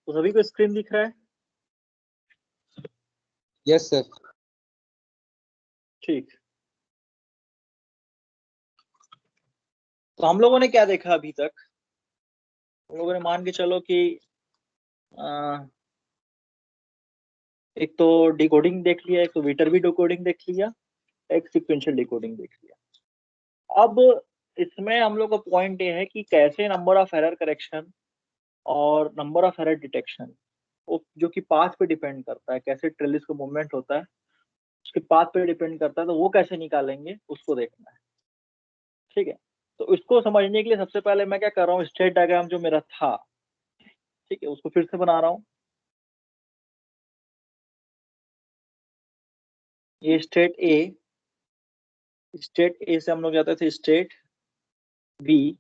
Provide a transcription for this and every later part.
तो सभी को स्क्रीन दिख रहा है? Yes sir. ठीक, तो हम लोगों ने क्या देखा अभी तक? हम लोगों ने मान के चलो कि एक तो डिकोडिंग देख लिया, एक तो विटरबी डिकोडिंग देख लिया, एक सीक्वेंशियल डिकोडिंग देख लिया। अब इसमें हम लोग का पॉइंट ये है कि कैसे नंबर ऑफ एरर करेक्शन और नंबर ऑफ एरर डिटेक्शन, वो जो कि पाथ पे डिपेंड करता है, कैसे ट्रेलिस का मूवमेंट होता है उसके पाथ पे डिपेंड करता है, तो वो कैसे निकालेंगे उसको देखना है। ठीक है, तो इसको समझने के लिए सबसे पहले मैं क्या कर रहा हूँ, स्टेट डायग्राम जो मेरा था, ठीक है, उसको फिर से बना रहा हूँ। ये स्टेट ए से हम लोग जाते थे स्टेट बी,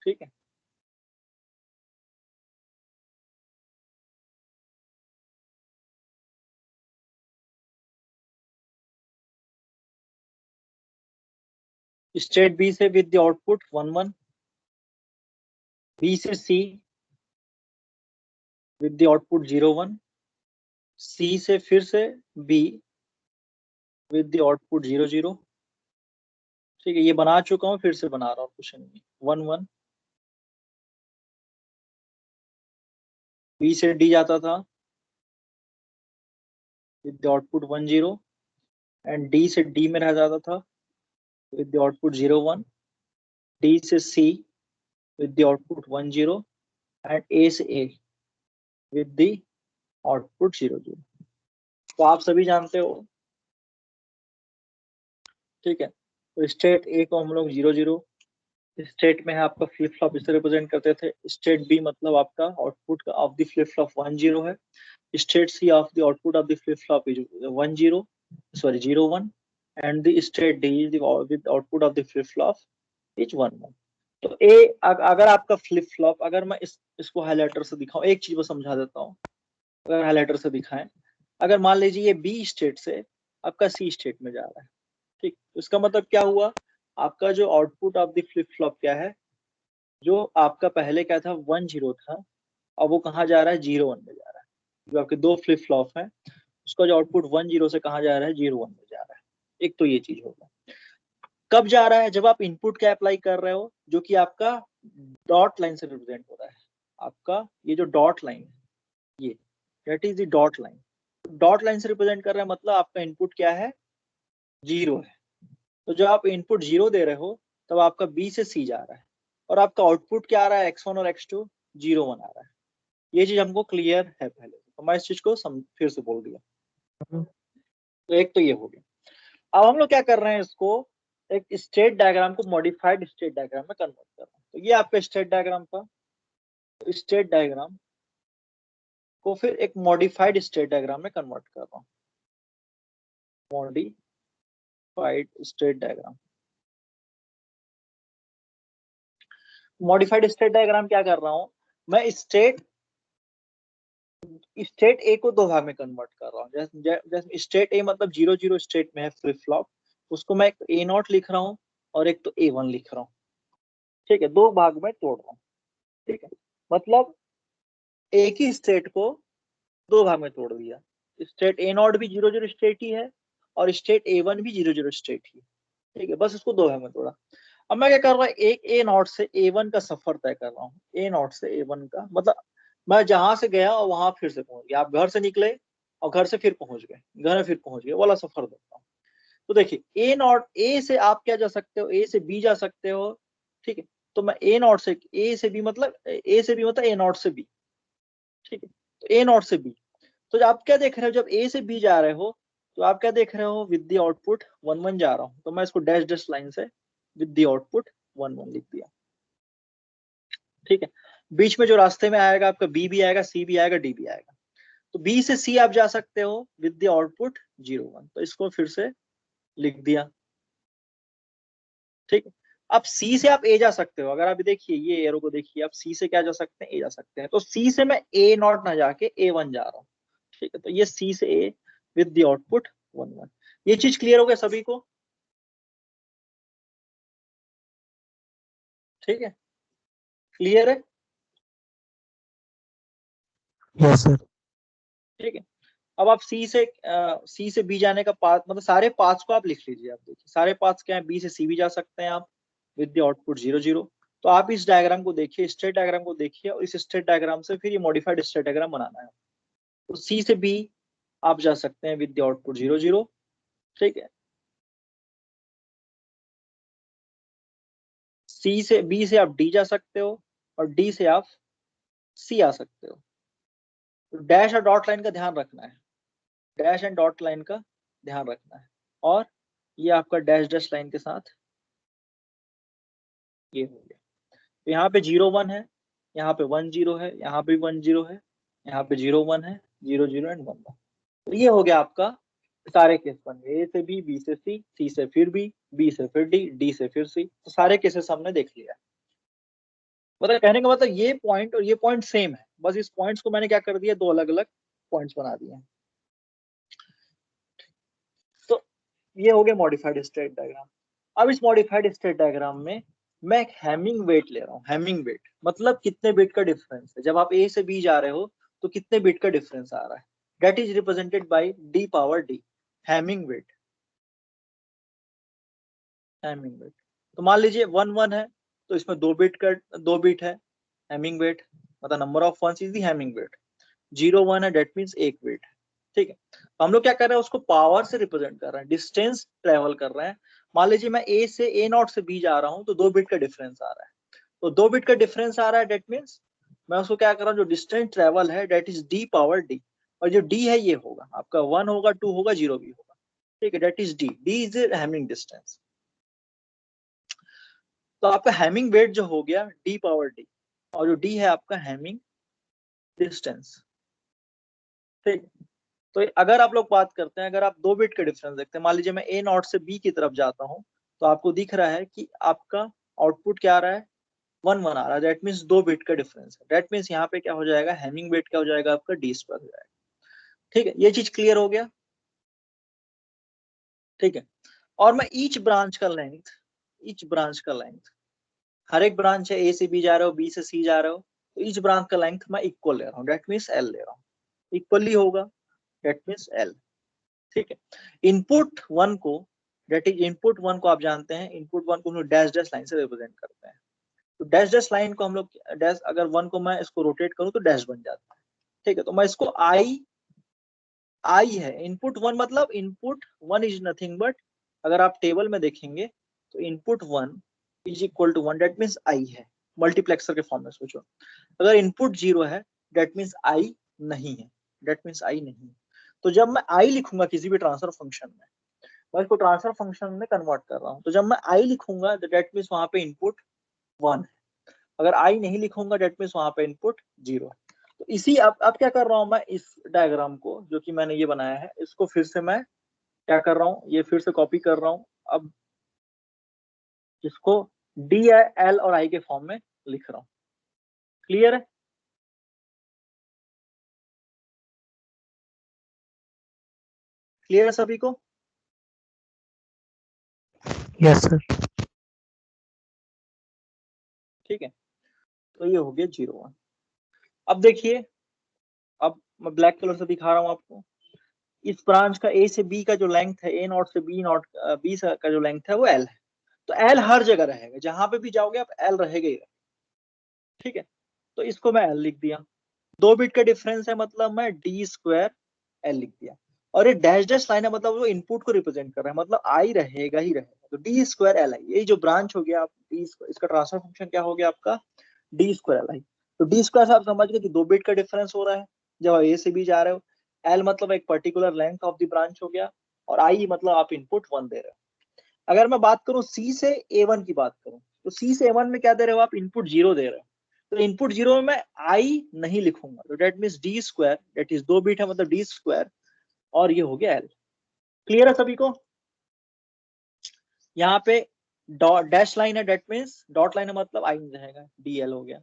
ठीक है, स्टेट बी से विद द आउटपुट 1 1, बी से सी विद द आउटपुट 0 1, सी से फिर से बी विद द आउटपुट 0 0। ठीक है, ये बना चुका हूँ, फिर से बना रहा हूँ, कुछ नहीं। 1 1, बी से डी जाता था with the output 1 0, and D से डी में रह जाता था विद द आउटपुट 0 1, डी से सी विद द आउटपुट 1 0, एंड ए से ए विद द आउटपुट 0 0। तो आप सभी जानते हो, ठीक है। तो स्टेट ए को हम लोग 0 0, स्टेट में है आपका फ्लिप फ्लॉप, इसे रिप्रेजेंट करते थे। स्टेट बी मतलब आपका आउटपुट का ऑफ द फ्लिप फ्लॉप 1 0 है। State C of the output of the flip flop is 1 0, sorry 0 1, and the state D is with output of the flip flop is 1 1। तो ए अगर आपका flip flop, अगर मैं इसको हाईलाइटर से दिखाऊं, एक चीज को समझा देता हूँ, अगर हाईलाइटर से दिखाएं, अगर मान लीजिए ये बी स्टेट से आपका सी स्टेट में जा रहा है, ठीक, तो इसका मतलब क्या हुआ, आपका जो output of the flip flop क्या है, जो आपका पहले क्या था 1 0 था, अब वो कहाँ जा रहा है 0 1 में जा रहा है। जो आपके दो फ्लिप फ्लॉप है, उसका जो आउटपुट 1 0 से कहाँ जा रहा है 0 1 में जा रहा है। एक तो ये चीज होगा। कब जा रहा है, जब आप इनपुट क्या अप्लाई कर रहे हो, जो कि आपका डॉट लाइन से रिप्रेजेंट हो रहा है। आपका ये जो डॉट लाइन है, ये that is the dot line. Dot line से रिप्रेजेंट कर रहा है, मतलब आपका इनपुट क्या है 0 है। तो जब आप इनपुट 0 दे रहे हो, तब आपका बी से सी जा रहा है, और आपका आउटपुट क्या आ रहा है x1 और x2 0 1 आ रहा है। ये चीज हमको क्लियर है पहले, तो मैं इस चीज को फिर से बोल दिया। तो एक तो ये हो गया। अब हम लोग क्या कर रहे हैं, इसको एक स्टेट डायग्राम को मॉडिफाइड स्टेट डायग्राम में कन्वर्ट कर रहे हैं। तो ये आपका स्टेट डायग्राम था, तो स्टेट डायग्राम को फिर एक मॉडिफाइड स्टेट डायग्राम में कन्वर्ट कर रहा हूँ। Modified state diagram, modified state diagram क्या कर रहा हूँ मैं, स्टेट ए को दो भाग में कन्वर्ट कर रहा हूँ। जैसे स्टेट ए मतलब 0 0 स्टेट में है फ्लिप फ्लॉप, उसको मैं एक ए नॉट लिख रहा हूँ और एक तो ए 1 लिख रहा हूँ। ठीक है, दो भाग में तोड़ रहा हूँ। ठीक है, मतलब एक ही स्टेट को दो भाग में तोड़ दिया। स्टेट ए नॉट भी 0 0 स्टेट ही है, और स्टेट ए 1 भी 0 0 स्टेट ही। ठीक है, बस इसको दो भाग में तोड़ा। अब मैं क्या कर रहा हूँ, एक ए नॉट से ए 1 का सफर तय कर रहा हूँ। ए नॉट से ए 1 का मतलब मैं जहां से गया और वहां फिर से पहुंच गया। आप घर से निकले और घर से फिर पहुंच गए, घर में फिर पहुंच गए, वाला सफर देता हूँ। तो देखिए ए नॉट, ए से आप क्या जा सकते हो, ए से बी जा सकते हो। ठीक है, तो मैं ए नॉट से ए से बी मतलब ए नॉट से बी। ठीक है, तो ए नॉट से बी, तो आप क्या देख रहे हो, जब ए से बी जा रहे हो तो आप क्या देख रहे हो, विद द आउटपुट 1 1 जा रहा हूं, तो मैं इसको डैश डैश लाइन से विद द आउटपुट 1 1 लिख दिया। ठीक है, बीच में जो रास्ते में आएगा आपका बी भी आएगा, सी भी आएगा, डी भी आएगा। तो बी से सी आप जा सकते हो विद द आउटपुट 0 1, तो इसको फिर से लिख दिया। ठीक है, अब सी से आप ए जा सकते हो। अगर आप देखिए ये एरो को देखिए, आप सी से क्या जा सकते हैं, ए जा सकते हैं। तो सी से मैं ए नॉट ना जाके ए 1 जा रहा हूँ। ठीक है, तो ये सी से ए विद द आउटपुट 1 1। ये चीज क्लियर हो गया सभी को? ठीक है, क्लियर है? Yes sir. ठीक है। अब आप सी से बी जाने का पाथ, मतलब सारे पाथ्स को आप लिख लीजिए। आप देखिए सारे पाथ्स क्या है, बी से सी भी जा सकते हैं आप विद द आउटपुट 0 0। तो आप इस डायग्राम को देखिए, स्टेट डायग्राम को देखिए, और इस स्टेट डायग्राम से फिर ये मॉडिफाइड स्टेट डायग्राम बनाना है। तो सी से बी आप जा सकते हैं विद द आउटपुट 0 0। ठीक है। सी से बी से आप डी जा सकते हो, और डी से आप सी आ सकते हो। तो डैश और डॉट लाइन का ध्यान रखना है, डैश एंड डॉट लाइन का ध्यान रखना है। और ये आपका डैश डैश लाइन के साथ ये हो गया। तो यहाँ पे 0 1 है, यहाँ पे 1 0 है, यहाँ पे 1 0 है, यहाँ पे 0 1 है, 0 0 एंड 1 1। तो ये हो गया आपका, सारे केस बन गए, ए से बी से सी से फिर बी से फिर डी से फिर सी। तो सारे केसेस हमने देख लिया। मतलब कहने का मतलब ये पॉइंट और ये पॉइंट सेम है, बस इस पॉइंट्स को मैंने क्या कर दिया, दो अलग अलग पॉइंट्स बना दिए हैं। तो ये हो गया मॉडिफाइड स्टेट डायग्राम। अब इस मॉडिफाइड स्टेट डायग्राम में मैं एक हैमिंग वेट ले रहा हूँ। हैमिंग वेट मतलब कितने बिट का डिफरेंस है, जब आप ए से बी जा रहे हो तो कितने बिट का डिफरेंस आ रहा है, that is represented by D power D, Hamming weight. Hamming weight, तो मान लीजिए 1 1 है, तो इसमें 2 बिट है हैमिंग वेट, मतलब number of ones is the Hamming weight. 0 1 है, डेट मीन्स 1 बिट। ठीक है। तो हम लोग क्या कर रहे हैं, उसको पावर से रिप्रेजेंट कर रहे हैं, डिस्टेंस ट्रेवल कर रहे हैं। मान लीजिए मैं ए नॉट से बी जा रहा हूँ, तो 2 बिट का डिफरेंस आ रहा है। तो 2 बिट का डिफरेंस आ रहा है, डेट मीन्स मैं उसको क्या कर रहा हूँ, जो डिस्टेंस ट्रेवल है that is D power D. और जो डी है ये होगा आपका 1 होगा, 2 होगा, 0 भी होगा। ठीक है, that is D is Hamming distance. तो आपका हैमिंग वेट जो हो गया डी पावर डी, और जो डी है आपका हैमिंग डिस्टेंस। ठीक। तो अगर आप लोग बात करते हैं, अगर आप 2 बिट का डिफरेंस देखते हैं, मान लीजिए मैं ए नॉट से बी की तरफ जाता हूँ, तो आपको दिख रहा है कि आपका आउटपुट क्या आ रहा है, 1 1 आ रहा है। दैट मीन्स 2 बिट का डिफरेंस है। दैट मीन्स यहाँ पे क्या हो जाएगा, हैमिंग वेट क्या हो जाएगा आपका, डी स्क्वायर हो जाएगा। ठीक है, ये चीज क्लियर हो गया। ठीक है। और मैं ईच ब्रांच का लेंथ, हर एक ब्रांच है, ए से बी जा रहे हो, बी से सी जा रहे हो, तो ईच ब्रांच का लेंथ मैं इक्वल ले रहा हूँ, दैट मीन्स एल ले रहा हूँ, इक्वली होगा, दैट मीन्स एल। ठीक है। इनपुट वन को आप जानते हैं, इनपुट वन को हम लोग डैश डैश लाइन से रिप्रेजेंट करते हैं। तो डैश डैश लाइन को हम लोग डैश, अगर वन को मैं इसको रोटेट करूं तो डैश बन जाता है। ठीक है। तो मैं इसको आई है, इनपुट वन मतलब input one is nothing but, अगर आप टेबल में देखेंगे तो input one is equal to one, that means I है, मल्टीप्लेक्सर के फॉर्म में सोचो। अगर इनपुट 0 है डेट मीन्स आई नहीं है, डेट मीन्स आई नहीं है। तो जब मैं आई लिखूंगा किसी भी ट्रांसफर फंक्शन में, मैं इसको ट्रांसफर फंक्शन में कन्वर्ट कर रहा हूँ, तो जब मैं आई लिखूंगा तो डेट मीन्स वहां पे इनपुट 1 है। अगर आई नहीं लिखूंगा डेट मीन्स वहां पे इनपुट 0 है। तो इसी अब क्या कर रहा हूँ मैं, इस डायग्राम को जो कि मैंने ये बनाया है, इसको फिर से मैं क्या कर रहा हूँ, ये फिर से कॉपी कर रहा हूँ। अब इसको डी एल और आई के फॉर्म में लिख रहा हूँ। क्लियर है? क्लियर है सभी को? Yes sir. ठीक है। तो ये हो गया 0 1। अब देखिए, अब मैं ब्लैक कलर से दिखा रहा हूँ आपको, इस ब्रांच का ए से बी का जो लेंथ है, ए नॉट से बी नॉट बी का जो लेंथ है वो एल है। तो एल हर जगह रहेगा, जहां पे भी जाओगे आप एल रहेगा ही। ठीक है। तो इसको मैं एल लिख दिया, 2 बिट का डिफरेंस है, मतलब मैं डी स्क्वायर एल लिख दिया। और ये डैश डैश लाइन है, मतलब वो इनपुट को रिप्रेजेंट कर रहा है, मतलब आई रहेगा ही रहेगा। तो डी स्क्वायर एल आई, ये जो ब्रांच हो गया आप डी स्क्वायर, इसका ट्रांसफर फंक्शन क्या हो गया आपका, डी स्क्वायर एल आई। तो डी स्क्वायर से आप समझ गए कि 2 बिट का डिफरेंस हो रहा है जब आप ए से बी जा रहे हो। एल मतलब एक particular length of the branch हो गया, और आई मतलब आप इनपुट 1 दे रहे हो। अगर मैं बात करूं सी से ए वन की बात करूं, तो सी से ए वन में क्या दे रहे हो आप, इनपुट 0 दे रहे हो। तो इनपुट 0 में मैं आई नहीं लिखूंगा, तो that means D square, that is 2 bit है मतलब डी स्क्वायर, और ये हो गया एल। क्लियर है सभी को? यहाँ पे डैश लाइन है, डेट मीन्स डॉट लाइन है, मतलब आई नहीं रहेगा, डी एल हो गया।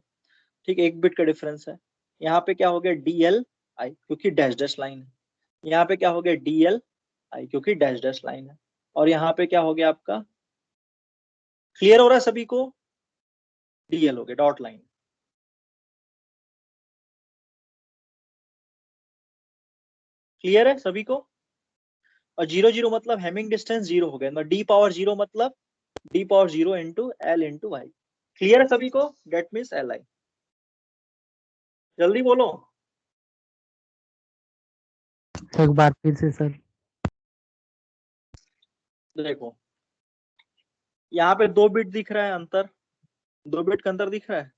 ठीक है, 1 बिट का डिफरेंस है। यहाँ पे क्या हो गया, डी एल आई, क्योंकि डैश डैश लाइन है। यहाँ पे क्या हो गया, डी एल आई, क्योंकि डैश डैश लाइन है। और यहाँ पे क्या हो गया आपका, क्लियर हो रहा है सभी को, डी एल हो गया, डॉट लाइन। क्लियर है सभी को? और 0 0 मतलब हैमिंग डिस्टेंस 0 हो गया, मतलब d पावर 0 मतलब d power 0 into l into y। Clear है सभी को? That means li। जल्दी बोलो। एक बार फिर से सर। देखो यहाँ पे 2 बिट दिख रहा है अंतर, 2 बिट का अंतर दिख रहा है।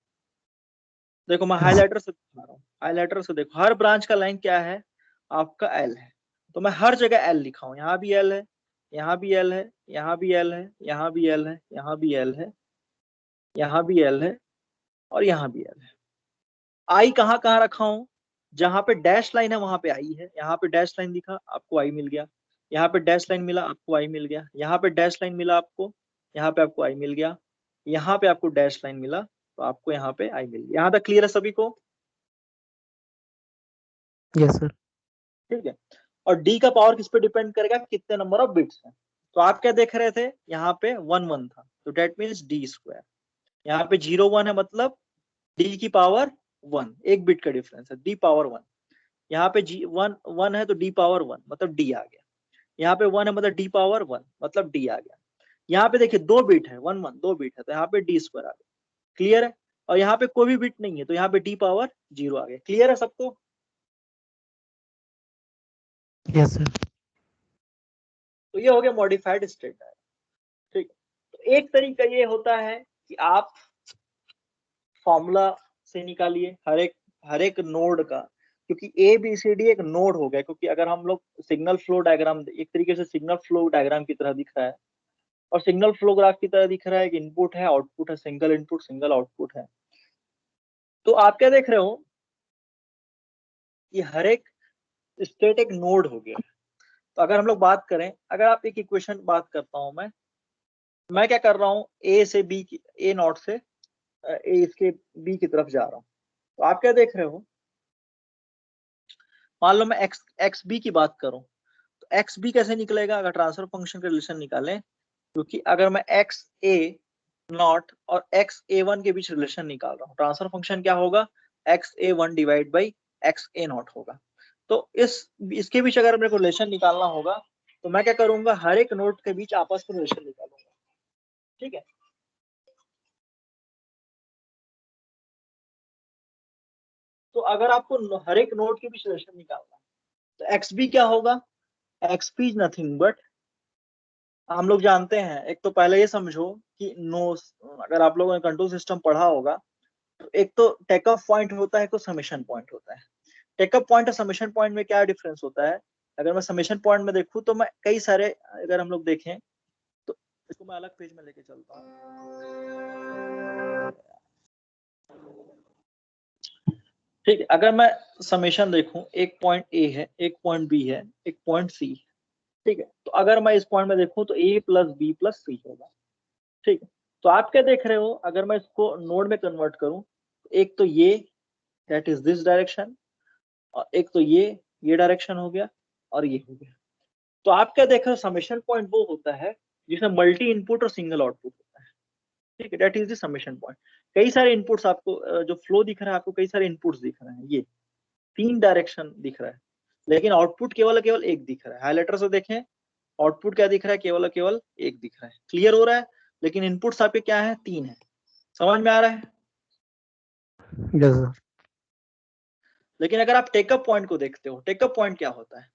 देखो मैं हाईलाइटर से दिखा रहा हूँ, हाईलाइटर से देखो हर ब्रांच का लाइन क्या है आपका एल है, तो मैं हर जगह एल लिखा हूँ। यहाँ भी एल है, यहाँ भी एल है, यहाँ भी एल है, यहाँ भी एल है, यहाँ भी एल है, यहाँ भी एल है, और यहाँ भी एल है। आई कहाँ कहाँ रखा हूँ? जहां पे डैश लाइन है वहां पे आई है। यहाँ पे डैश लाइन दिखा आपको आई मिल गया, यहाँ पे डैश लाइन मिला आपको आई मिल गया, यहाँ पे डैश लाइन मिला आपको, यहाँ पे आपको आई मिल गया, यहाँ पे आपको डैश लाइन मिला तो आपको यहाँ पे आई मिल गया। यहाँ तक क्लियर है सभी को? Yes sir. ठीक है। और डी का पावर किस पे डिपेंड करेगा? कितने नंबर ऑफ बिट्स हैं। तो आप क्या देख रहे थे? यहाँ पे 1 1 था, तो डेट मीन्स डी स्क्वायर। यहाँ पे 0 1 है, मतलब डी की पावर 1, एक बिट का डिफरेंस है, डी पावर 1। यहाँ पे जी 1 1 है तो डी पावर 1 मतलब डी आ गया। यहाँ पे 1 है मतलब डी पावर 1 मतलब डी आ गया। यहाँ पे देखिए 2 बिट है, 1 1 2 बिट है, तो यहाँ पे डी स्क्वायर आ गया। क्लियर है? और यहाँ पे कोई भी बिट नहीं है तो यहाँ पे डी पावर 0 आ गया। क्लियर है सबको? Yes sir. तो ये हो गया मॉडिफाइड स्टेट डायग्राम। ठीक। तो एक तरीका ये होता है कि आप फॉर्मूला से निकालिए हर एक नोड का, क्योंकि ए बी सी डी एक नोड हो गया। क्योंकि अगर हम लोग सिग्नल फ्लो डायग्राम, एक तरीके से सिग्नल फ्लो डायग्राम की तरह दिख रहा है, और सिग्नल फ्लो ग्राफ की तरह दिख रहा है कि इनपुट है आउटपुट है, सिंगल इनपुट सिंगल आउटपुट है। तो आप क्या देख रहे हो कि हर एक स्टेट एक नोड हो गया। तो अगर हम लोग बात करें, अगर आप एक इक्वेशन बात करता हूं मैं क्या कर रहा हूँ, ए से बी की, ए नॉट से ए इसके बी की तरफ जा रहा हूँ। तो आप क्या देख रहे हो, मान लो मैं एक्स बी की बात करूं, तो एक्स बी कैसे निकलेगा अगर ट्रांसफर फंक्शन का रिलेशन निकालें? क्योंकि अगर मैं एक्स ए नॉट और एक्स ए वन के बीच रिलेशन निकाल रहा हूँ, ट्रांसफर फंक्शन क्या होगा? X A one divide by x A not होगा। तो इसके बीच अगर मेरे को रिलेशन निकालना होगा तो मैं क्या करूंगा, हर एक नोड के बीच आपस में रिलेशन निकालूंगा। ठीक है। तो अगर आपको हर एक नोड के बीच रिलेशन निकालना है तो एक्स बी क्या होगा? X B is nothing but, हम लोग जानते हैं, एक तो पहले ये समझो कि नो, अगर आप लोगों ने कंट्रोल सिस्टम पढ़ा होगा तो एक तो टेक ऑफ पॉइंट होता है, एक तो समेशन पॉइंट होता है। टेकअप पॉइंट और समेशन पॉइंट में क्या डिफरेंस होता है? अगर मैं समेशन पॉइंट में देखूं तो मैं कई सारे, अगर हम लोग देखें तो इसको मैं अलग पेज में लेके चलता हूँ। ठीक है। अगर मैं समेशन देखूं, एक पॉइंट ए है, एक पॉइंट बी है, एक पॉइंट सी है। ठीक है। तो अगर मैं इस पॉइंट में देखूं तो ए प्लस बी प्लस सी होगा। ठीक है। तो आप क्या देख रहे हो, अगर मैं इसको नोड में कन्वर्ट करूं, एक तो ये, दैट इज दिस डायरेक्शन, और एक तो ये डायरेक्शन हो गया, और ये हो गया। तो आप क्या देख रहे हो, समेशन पॉइंट वो होता है जिसमें मल्टी इनपुट और सिंगल आउटपुट होता है। ठीक है, that is the summation point. कई सारे इनपुट्स आपको, जो फ्लो दिख रहा है आपको, कई सारे इनपुट्स दिख रहे हैं, ये 3 डायरेक्शन दिख रहा है, लेकिन आउटपुट केवल केवल एक दिख रहा है। हाईलाइटर से देखें, आउटपुट क्या दिख रहा है? केवल केवल एक दिख रहा है। क्लियर हो रहा है? लेकिन इनपुट्स आपके क्या है? 3 है। समझ में आ रहा है? Yes sir. लेकिन अगर आप टेकअप पॉइंट को देखते हो, टेकअप पॉइंट क्या होता है?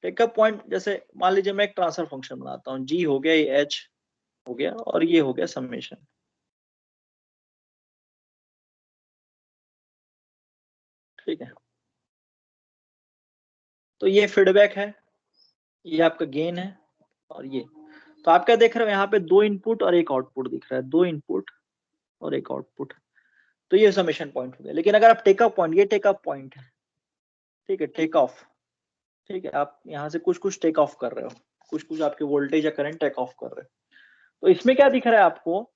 टेकअप पॉइंट, जैसे मान लीजिए मैं एक ट्रांसफर फंक्शन बनाता हूँ, जी हो गया, ये एच हो गया, और ये हो गया समेशन। ठीक है। तो ये फीडबैक है, ये आपका गेन है, और ये, तो आप क्या देख रहे हो, यहाँ पे 2 इनपुट और एक आउटपुट दिख रहा है, 2 इनपुट और एक आउटपुट। तो ये समेशन पॉइंट हो गया। लेकिन अगर आप टेक ऑफ पॉइंट, ये टेक ऑफ पॉइंट है, ठीक है, टेक ऑफ, ठीक है, आप यहाँ से कुछ कुछ टेक ऑफ कर रहे हो, कुछ कुछ आपके वोल्टेज या करंट टेक ऑफ कर रहे हो। तो इसमें क्या दिख रहा है आपको,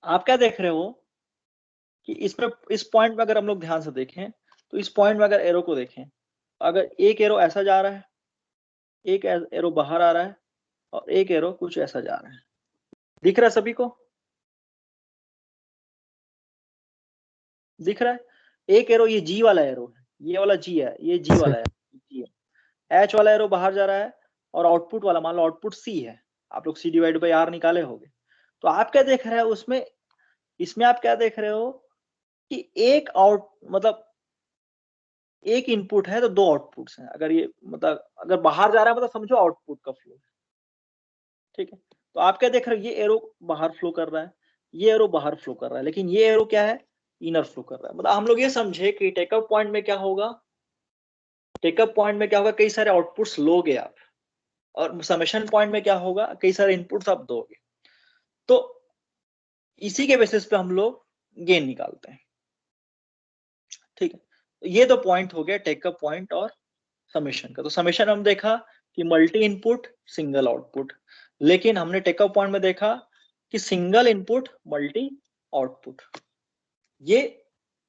आप क्या देख रहे हो कि इसमें, इस पॉइंट में अगर हम लोग ध्यान से देखें, तो इस पॉइंट में अगर एरो को देखें, अगर एक एरो ऐसा जा रहा है, एक एरो बाहर आ रहा है, और एक एरो कुछ ऐसा जा रहा है। दिख रहा है सभी को? दिख रहा है? एक एरो, ये जी वाला एरो है, ये वाला जी है, ये जी वाला है, जी है। एच वाला एरो बाहर जा रहा है और आउटपुट वाला, मान लो आउटपुट सी है, आप लोग सी डिवाइड बाई आर निकाले होंगे। तो आप क्या देख रहे हो उसमें, इसमें आप क्या देख रहे हो कि एक आउट मतलब एक इनपुट है तो दो आउटपुट्स हैं। अगर ये मतलब अगर बाहर जा रहा है मतलब समझो आउटपुट का फ्लो, ठीक है। तो आप क्या देख रहे हो, ये एरो बाहर फ्लो कर रहा है, ये एरो बाहर फ्लो कर रहा है, लेकिन ये एरो क्या है, इनर फ्लो कर रहा है। मतलब हम लोग ये समझे कि टेकअप पॉइंट में क्या होगा, टेकअप पॉइंट में क्या होगा, कई सारे आउटपुट्स लोगे आप, और समेशन पॉइंट में क्या होगा, कई सारे इनपुट्स आप दोगे। तो इसी के बेसिस पे हम लोग गेन निकालते हैं, ठीक है। तो ये तो पॉइंट हो गया टेकअप पॉइंट और समेशन का। तो समेशन हम देखा कि मल्टी इनपुट सिंगल आउटपुट, लेकिन हमने टेकअप पॉइंट में देखा कि सिंगल इनपुट मल्टी आउटपुट। ये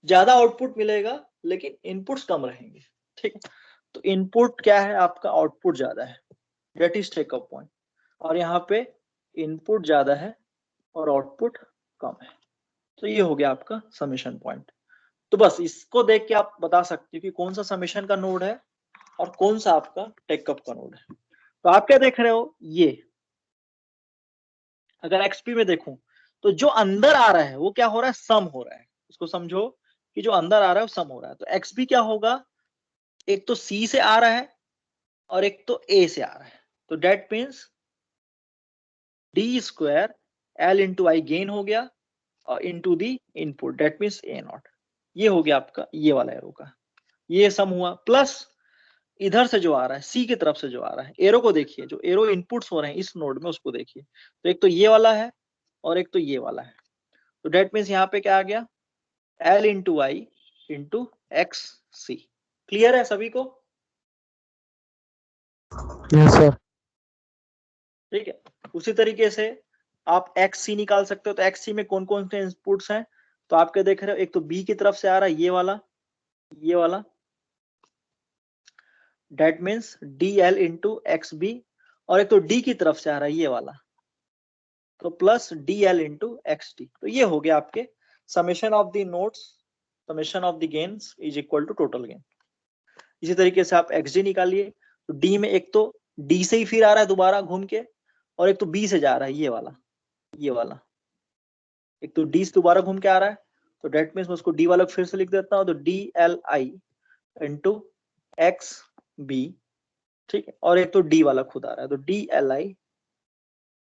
ज्यादा आउटपुट मिलेगा लेकिन इनपुट्स कम रहेंगे, ठीक है। तो इनपुट क्या है आपका, आउटपुट ज्यादा है, डेट इज टेकअप पॉइंट। और यहाँ पे इनपुट ज्यादा है और आउटपुट कम है, तो ये हो गया आपका समेशन पॉइंट। तो बस इसको देख के आप बता सकते हो कि कौन सा समेशन का नोड है और कौन सा आपका टेकअप का नोड है। तो आप क्या देख रहे हो, ये अगर एक्सपी में देखूं तो जो अंदर आ रहा है वो क्या हो रहा है, सम हो रहा है। इसको समझो कि जो अंदर आ रहा है वो सम हो रहा है। तो एक्सपी क्या होगा, एक तो सी से आ रहा है और एक तो ए से आ रहा है। तो that means D square L into I gain हो गया और into the input, that means A not. ये हो गया आपका ये वाला एरो का, ये सम हुआ। प्लस इधर से जो आ रहा है, सी की तरफ से जो आ रहा है, एरो को देखिए, जो एरो इनपुट्स हो रहे हैं इस नोड में उसको देखिए। तो एक तो ये वाला है और एक तो ये वाला है। तो डेट मीन्स यहाँ पे क्या आ गया, एल इंटू आई इंटू एक्स सी। क्लियर है सभी को? Yes sir. ठीक है। उसी तरीके से आप एक्स सी निकाल सकते हो। तो एक्स सी में कौन कौन से इनपुट्स हैं, तो आप क्या देख रहे हो, एक तो बी की तरफ से आ रहा है ये वाला, that means D L into X B, और एक तो डी की तरफ से आ रहा है ये वाला, तो plus D L into X D. तो ये हो गया आपके summation of the nodes, summation of the gains is equal to total gain. इसी तरीके से आप एक्स डी निकालिए। तो डी में एक तो डी से ही फिर आ रहा है दोबारा घूम के, और एक तो बी से जा रहा है ये वाला एक तो डी से दोबारा घूम के आ रहा है। तो डेट मीन्स मैं उसको डी वाला फिर से लिख देता हूँ, तो D L I into X B, ठीक है। और एक तो डी वाला खुद आ रहा है, तो D L I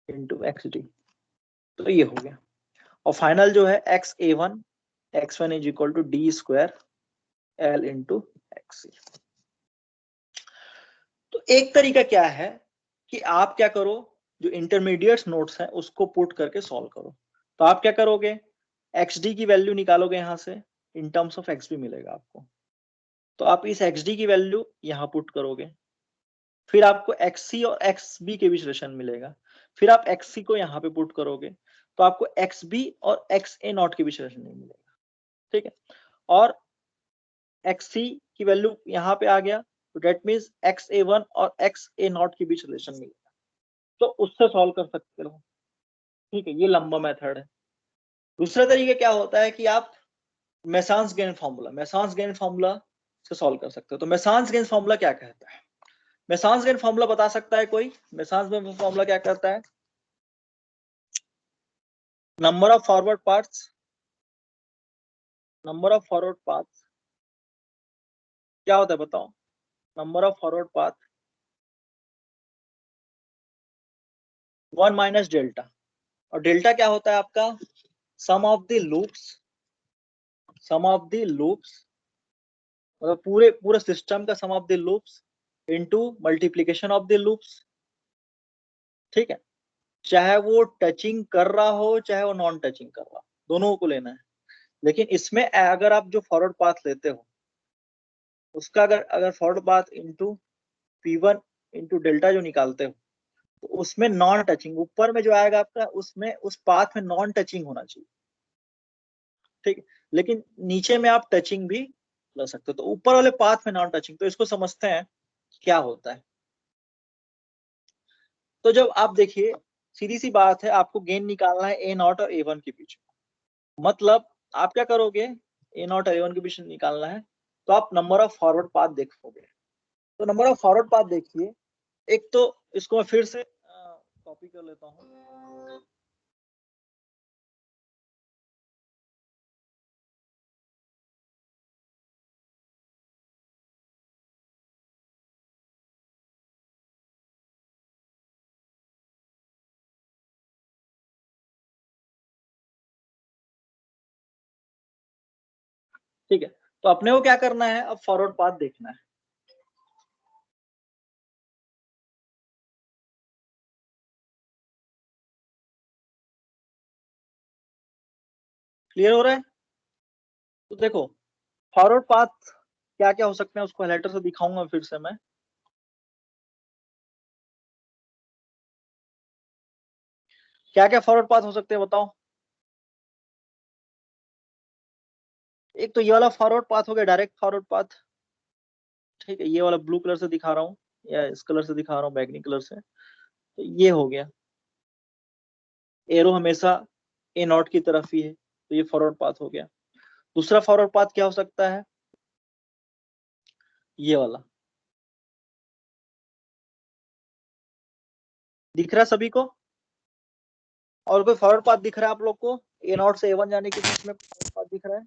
into X D. तो ये हो गया। और फाइनल जो है x1 is equal to D square L into X. तो एक तरीका क्या है कि आप क्या करो, जो इंटरमीडिएट नोट्स है उसको पुट करके सॉल्व करो। तो आप क्या करोगे, एक्स डी की वैल्यू निकालोगे यहां से, in terms of X B मिलेगा आपको। तो आप इस एक्स डी की वैल्यू यहाँ पुट करोगे, फिर आपको एक्स सी और एक्स बी के बीच रिलेशन मिलेगा। फिर आप एक्स सी को यहाँ पे पुट करोगे तो आपको एक्स बी और एक्स ए नॉट के बीच रिलेशन नहीं मिलेगा, ठीक है। और एक्स सी की वैल्यू यहाँ पे आ गया, तो that means x A one और एक्स ए नॉट के बीच रिलेशन मिलेगा। तो उससे सॉल्व कर सकते हो, ठीक है। ये लंबा मेथड है। दूसरा तरीका क्या होता है कि आप मैसांस गेन फॉर्मूला से सॉल्व कर सकते हो। तो मैसांस गेन फॉर्मूला क्या कहता है, मैसांस गेन फॉर्मूला बता सकता है कोई? मैसांस गेन फॉर्मूला क्या कहता है, number of forward paths, number of forward paths क्या होता है बताओ, number of forward path 1 minus delta. और डेल्टा क्या होता है आपका, sum of the loops, sum of the loops मतलब पूरे पूरे सिस्टम का sum of the loops into multiplication of the loops, ठीक है। चाहे वो टचिंग कर रहा हो चाहे वो नॉन टचिंग कर रहा हो, दोनों को लेना है। लेकिन इसमें अगर आप जो फॉरवर्ड पाथ लेते हो उसका अगर अगर forward path into P1 into delta जो निकालते हो, तो उसमें नॉन टचिंग ऊपर में जो आएगा आपका, उसमें उस पाथ में नॉन टचिंग होना चाहिए, ठीक। लेकिन नीचे में आप टचिंग भी ले सकते हो। तो ऊपर वाले पाथ में नॉन टचिंग, तो इसको समझते हैं क्या होता है। तो जब आप देखिए, सीधी सी बात है, आपको गेन निकालना है ए नॉट और ए वन के बीच। मतलब आप क्या करोगे, ए नॉट और ए वन के बीच निकालना है, तो आप नंबर ऑफ फॉरवर्ड पाथ देखोगे। तो नंबर ऑफ फॉरवर्ड पाथ देखिए, एक तो इसको मैं फिर से कॉपी कर लेता हूँ। ठीक है, तो अपने को क्या करना है, अब फॉरवर्ड पाथ देखना है। क्लियर हो रहा है? तो देखो फॉरवर्ड पाथ क्या क्या हो सकते हैं, उसको हाइलाइटर से दिखाऊंगा फिर से मैं। क्या क्या फॉरवर्ड पाथ हो सकते हैं बताओ। एक तो ये वाला फॉरवर्ड पाथ हो गया, डायरेक्ट फॉरवर्ड पाथ। ठीक है, ये वाला ब्लू कलर से दिखा रहा हूँ या इस कलर से दिखा रहा हूँ, बैगनी कलर से। तो ये हो गया, एरो हमेशा ए नॉट की तरफ ही है, तो ये फॉरवर्ड पाथ हो गया। दूसरा फॉरवर्ड पाथ क्या हो सकता है, ये वाला। दिख रहा है सभी को? और कोई फॉरवर्ड पाथ दिख रहा है आप लोग को, ए नॉट से A1 जाने के बीच में फॉरवर्ड पाथ दिख रहा है?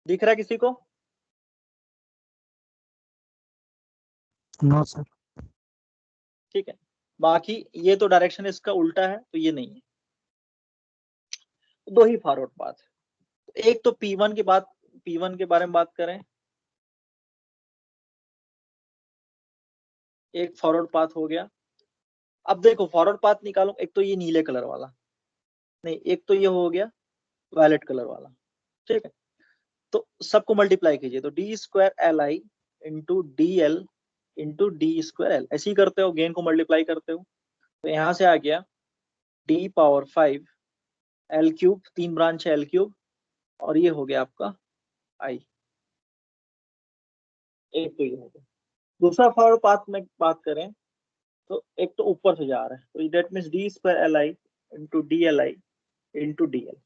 दिख रहा है किसी को? No sir. ठीक है, बाकी ये तो डायरेक्शन इसका उल्टा है, तो ये नहीं है। दो ही फॉरवर्ड पाथ है। एक तो P1 की बात, P1 के बारे में बात करें, एक फॉरवर्ड पाथ हो गया। अब देखो फॉरवर्ड पाथ निकालो, एक तो ये नीले कलर वाला, नहीं एक तो ये हो गया वायलेट कलर वाला। ठीक है, तो सबको मल्टीप्लाई कीजिए, तो D square L I into D L into D square L, ऐसे ही करते हो, गेन को मल्टीप्लाई करते हो। तो यहां से आ गया D⁵ एल क्यूब, 3 ब्रांच है एल क्यूब, और ये हो गया आपका आई। एक तो ये हो गया। दूसरा फॉरवर्ड पाथ में बात करें, तो एक तो ऊपर से जा रहा है, तो that means D⁵ into D L I into D L.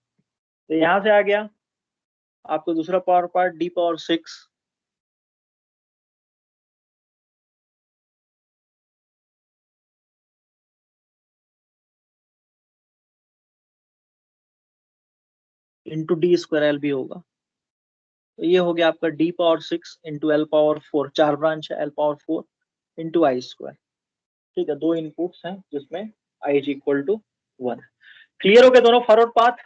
तो यहां से आ गया आपको दूसरा power part D⁵ into D⁵ भी होगा। तो ये हो गया आपका D⁵ इंटू L⁴, 4 ब्रांच है L⁴ इंटू I²। ठीक है, दो इनपुट्स हैं जिसमें I is equal to 1। Clear हो गया दोनों फॉरवर्ड पाथ?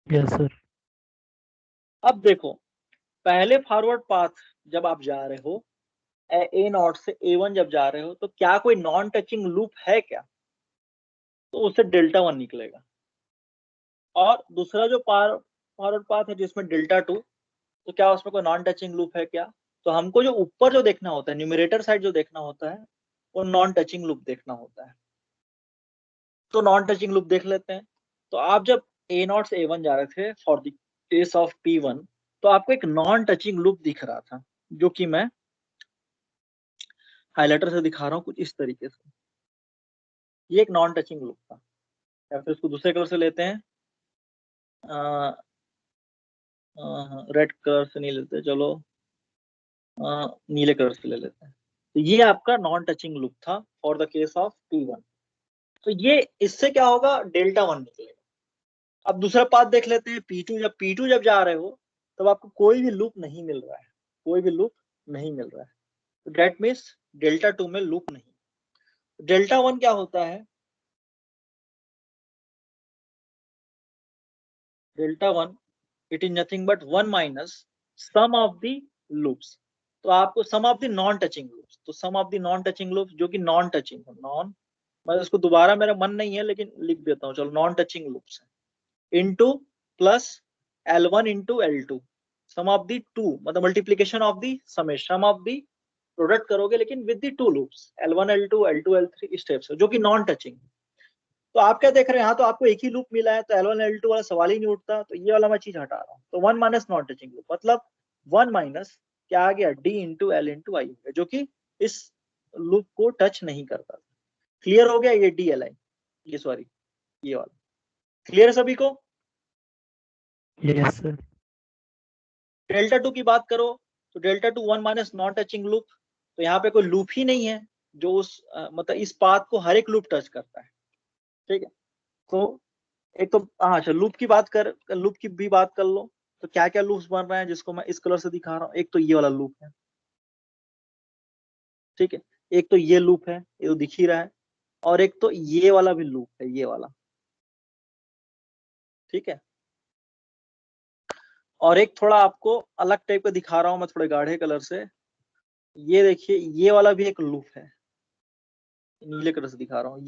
Yes sir. अब देखो पहले फॉरवर्ड पाथ जब आप जा रहे हो ए नॉट से A1 जब जा रहे हो, तो क्या कोई नॉन टचिंग लूप है क्या? तो उससे Δ1 निकलेगा। और दूसरा जो फॉरवर्ड पाथ है जिसमें Δ2, तो क्या उसमें कोई नॉन टचिंग लूप है क्या? तो हमको जो ऊपर जो देखना होता है, न्यूमरेटर साइड जो देखना होता है, वो नॉन टचिंग लूप देखना होता है। तो नॉन टचिंग लूप देख लेते हैं। तो आप जब ए नॉट से A1 जा रहे थे for the case of P1, तो आपको एक नॉन टचिंग लूप दिख रहा था, जो कि मैं हाइलाइटर से दिखा रहा हूँ कुछ इस तरीके से। ये एक नॉन टचिंग लूप था, या फिर इसको दूसरे कलर से लेते हैं, रेड कलर से नहीं लेते, चलो नीले कलर से ले लेते हैं। तो ये आपका नॉन टचिंग लूप था for the case of P1। तो ये इससे क्या होगा, Δ1 निकलेगा। अब दूसरा पाथ देख लेते हैं P2 जब जा रहे हो, तब आपको कोई भी लूप नहीं मिल रहा है, कोई भी लूप नहीं मिल रहा है। तो डेट मीन्स Δ2 में लूप नहीं। Δ1 क्या होता है, Δ1 it is nothing but 1 minus sum of the loops. तो आपको sum of the non touching loops, तो sum of the non touching loops जो कि नॉन टचिंग है, नॉन, मैं इसको दोबारा, मेरा मन नहीं है लेकिन लिख देता हूँ, चलो नॉन टचिंग लूप्स है, into plus L1 into L2, sum of the two, मतलब multiplication of the summation, sum of the product करोगे लेकिन with the two loops L1 L2 L2 L3 steps, जो कि नॉन टचिंग। तो आप क्या देख रहे हैं, यहाँ तो आपको एक ही लूप मिला है, तो L1 L2 वाला सवाल ही नहीं उठता, तो ये वाला मैं चीज हटा रहा हूँ। तो 1 माइनस नॉन टचिंग लूप मतलब 1 माइनस क्या आ गया, D इंटू L इंटू आई, जो कि इस लूप को टच नहीं करता। क्लियर हो गया, ये DLI, ये सॉरी ये वाला। क्लियर है सभी को? Yes, sir. डेल्टा टू की बात करो तो delta two 1 minus non touching loop, तो यहाँ पे कोई लूप ही नहीं है जो उस मतलब इस पाथ को हर एक लूप टच करता है। ठीक है, तो एक तो हाँ अच्छा, लूप की भी बात कर लो। तो क्या क्या लूप्स बन रहे हैं जिसको मैं इस कलर से दिखा रहा हूँ। एक तो ये वाला लूप है, ठीक है, एक तो ये लूप है, ये तो दिख ही रहा है, और एक तो ये वाला भी लूप है, ये वाला। ठीक है, और एक थोड़ा आपको अलग टाइप का दिखा रहा हूं मैं, थोड़े गाढ़े कलर से। ये देखिए, ये वाला भी एक लूप है, नीले कलर से दिखा रहा हूं।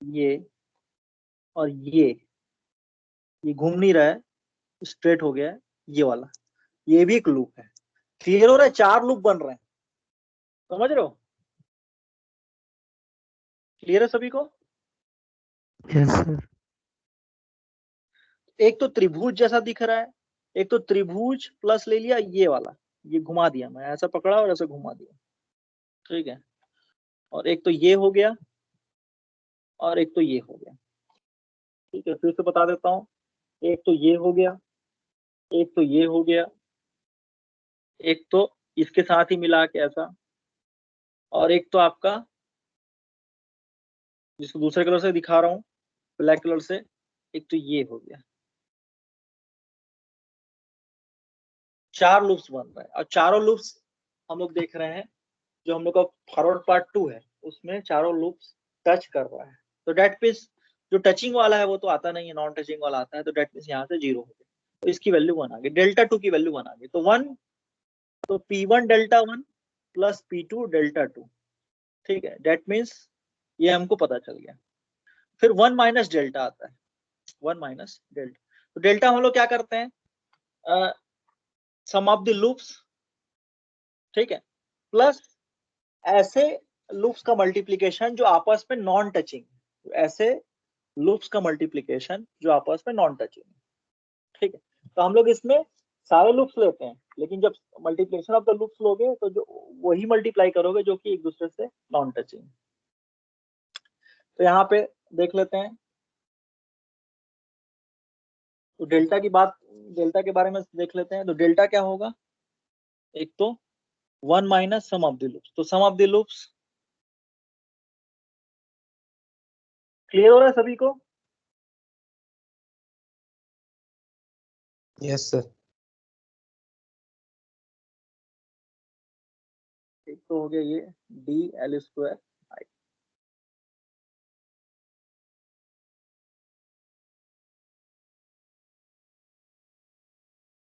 ये और ये घूम नहीं रहा है, स्ट्रेट हो गया है, ये वाला, ये भी एक लूप है। क्लियर हो रहा है? 4 लूप बन रहे हैं, समझ रहे हो? क्लियर है सभी को? Yes, sir. एक तो त्रिभुज जैसा दिख रहा है, एक तो त्रिभुज प्लस ले लिया ये वाला, ये घुमा दिया मैं, ऐसा पकड़ा और ऐसा घुमा दिया। ठीक है, और एक तो ये हो गया, और एक तो ये हो गया। ठीक है, फिर से बता देता हूँ। एक तो ये हो गया, एक तो ये हो गया, एक तो इसके साथ ही मिला के ऐसा, और एक तो आपका जिसको दूसरे कलर से दिखा रहा हूँ, ब्लैक कलर से, एक तो ये हो गया। 4 लूप्स बन रहे हैं, और चारों लूप्स हम लोग देख रहे हैं, जो हम लोग का फॉरवर्ड पार्ट 2 है उसमें चारों लूप्स टच कर रहा है। तो डेट मीन्स जो टचिंग वाला है वो तो आता नहीं है, नॉन टचिंग वाला आता है, तो डेट मीन्स यहाँ से 0 हो गया, तो इसकी वैल्यू 1 आ गई, डेल्टा 2 की वैल्यू 1 आ गई। तो 1, तो P1 delta 1 plus P2 delta 2। ठीक है, डेट मीन्स ये हमको पता चल गया। फिर 1 माइनस डेल्टा आता है, 1 माइनस डेल्टा। तो डेल्टा हम लोग क्या करते हैं, सम ऑफ द लूप्स, ठीक है, प्लस ऐसे लूप्स का मल्टीप्लीकेशन जो आपस में नॉन टचिंग, ऐसे लूप्स का मल्टीप्लीकेशन जो आपस में नॉन टचिंग। ठीक है, तो हम लोग इसमें सारे लूप्स लेते हैं, लेकिन जब मल्टीप्लिकेशन ऑफ द लूप्स लोगे तो जो वही मल्टीप्लाई करोगे जो कि एक दूसरे से नॉन टचिंग। तो यहाँ पे देख लेते हैं, तो डेल्टा के बारे में देख लेते हैं। तो डेल्टा क्या होगा, एक तो 1 minus sum of the loops. तो sum of the loops, clear हो रहा है सभी को? Yes sir. एक तो हो गया ये D L square I.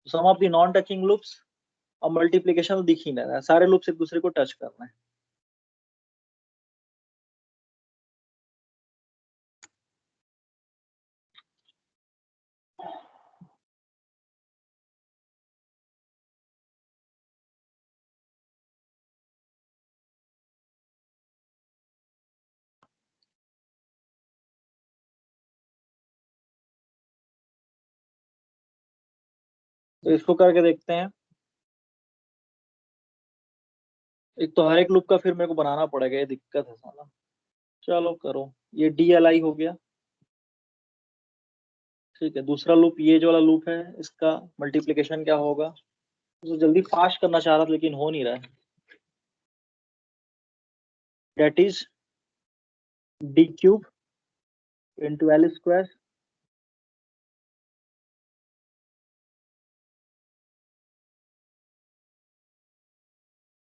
Sum of the non touching loops, और मल्टीप्लिकेशन तो दिख ही नहीं रहा है, सारे लूप्स एक दूसरे को टच कर रहे हैं। तो इसको करके देखते हैं। एक तो हर एक लूप का फिर मेरे को बनाना पड़ेगा, ये दिक्कत है साला। चलो करो, ये डी एल आई हो गया। ठीक है, दूसरा लूप, ये जो वाला लूप है इसका मल्टीप्लिकेशन क्या होगा, तो जल्दी फास्ट करना चाह रहा था लेकिन हो नहीं रहा है। That is D cube into L square,